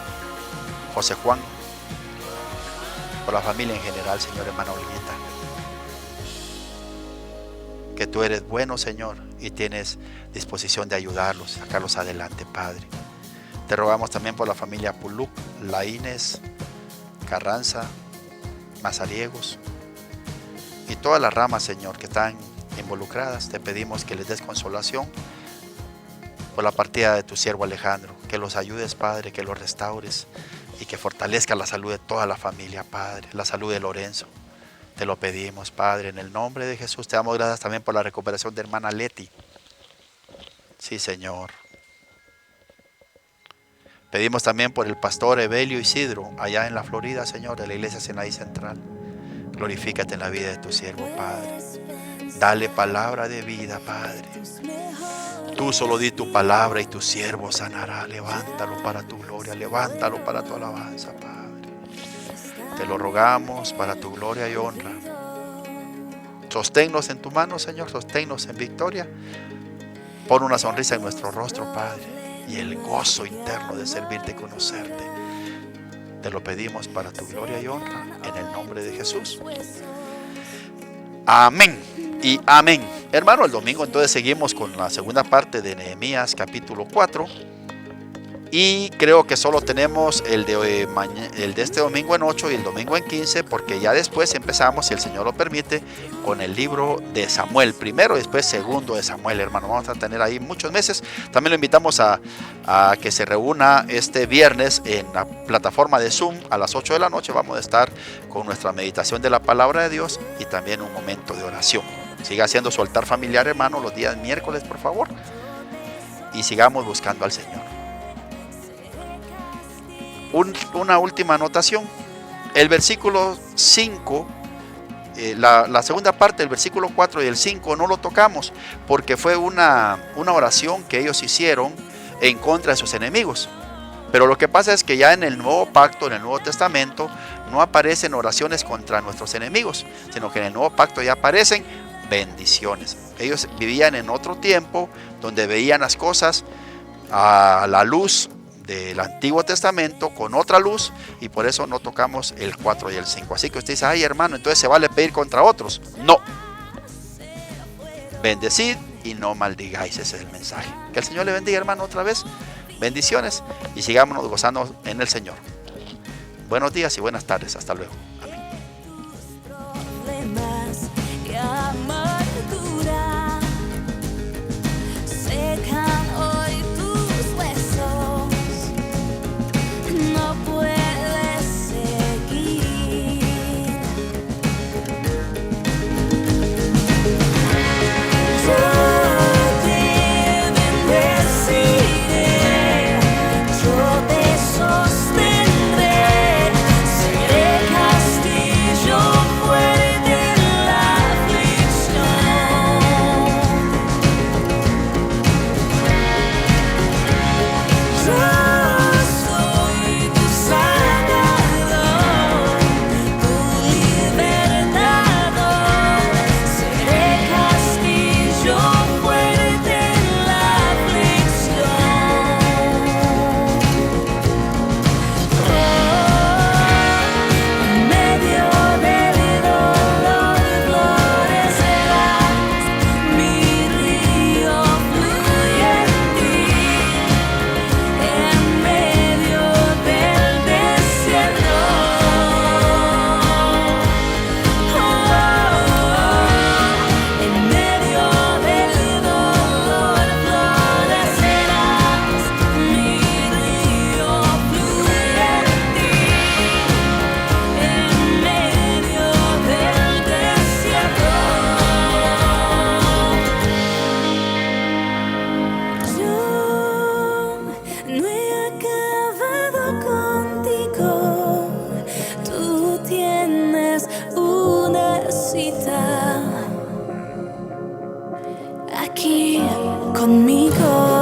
José Juan, por la familia en general, Señor, hermano Olguita. Que tú eres bueno, Señor, y tienes disposición de ayudarlos, sacarlos adelante, Padre. Te rogamos también por la familia Puluc, Laínez, Carranza, Mazariegos y todas las ramas, Señor, que están involucradas. Te pedimos que les des consolación por la partida de tu siervo Alejandro, que los ayudes, Padre, que los restaures y que fortalezca la salud de toda la familia, Padre, la salud de Lorenzo. Te lo pedimos, Padre, en el nombre de Jesús. Te damos gracias también por la recuperación de hermana Leti. Sí, Señor. Pedimos también por el pastor Evelio Isidro, allá en la Florida, Señor, de la iglesia Sinaí Central. Glorifícate en la vida de tu siervo, Padre. Dale palabra de vida, Padre. Tú solo di tu palabra y tu siervo sanará. Levántalo para tu gloria, levántalo para tu alabanza, Padre. Te lo rogamos para tu gloria y honra. Sosténnos en tu mano, Señor, sosténnos en victoria. Pon una sonrisa en nuestro rostro, Padre, y el gozo interno de servirte y conocerte. Te lo pedimos para tu gloria y honra, en el nombre de Jesús. Amén y amén. Hermano, el domingo entonces seguimos con la segunda parte de Nehemías capítulo 4. Y creo que solo tenemos el de este domingo en 8 y el domingo en 15, porque ya después empezamos, si el Señor lo permite, con el libro de Samuel, primero y después segundo de Samuel, hermano. Vamos a tener ahí muchos meses. También lo invitamos a que se reúna este viernes en la plataforma de Zoom a las 8 de la noche. Vamos a estar con nuestra meditación de la palabra de Dios y también un momento de oración. Siga haciendo su altar familiar, hermano, los días miércoles, por favor. Y sigamos buscando al Señor. Una última anotación. El versículo 5, la segunda parte del versículo 4 y el 5 no lo tocamos porque fue una oración que ellos hicieron en contra de sus enemigos. Pero lo que pasa es que ya en el Nuevo Pacto, en el Nuevo Testamento, no aparecen oraciones contra nuestros enemigos, sino que en el Nuevo Pacto ya aparecen bendiciones. Ellos vivían en otro tiempo donde veían las cosas a la luz del Antiguo Testamento con otra luz, y por eso no tocamos el 4 y el 5. Así que usted dice, ay hermano, entonces se vale pedir contra otros. No. Bendecid y no maldigáis, ese es el mensaje. Que el Señor le bendiga, hermano, otra vez. Bendiciones y sigámonos gozando en el Señor. Buenos días y buenas tardes. Hasta luego. Amén. Aquí conmigo.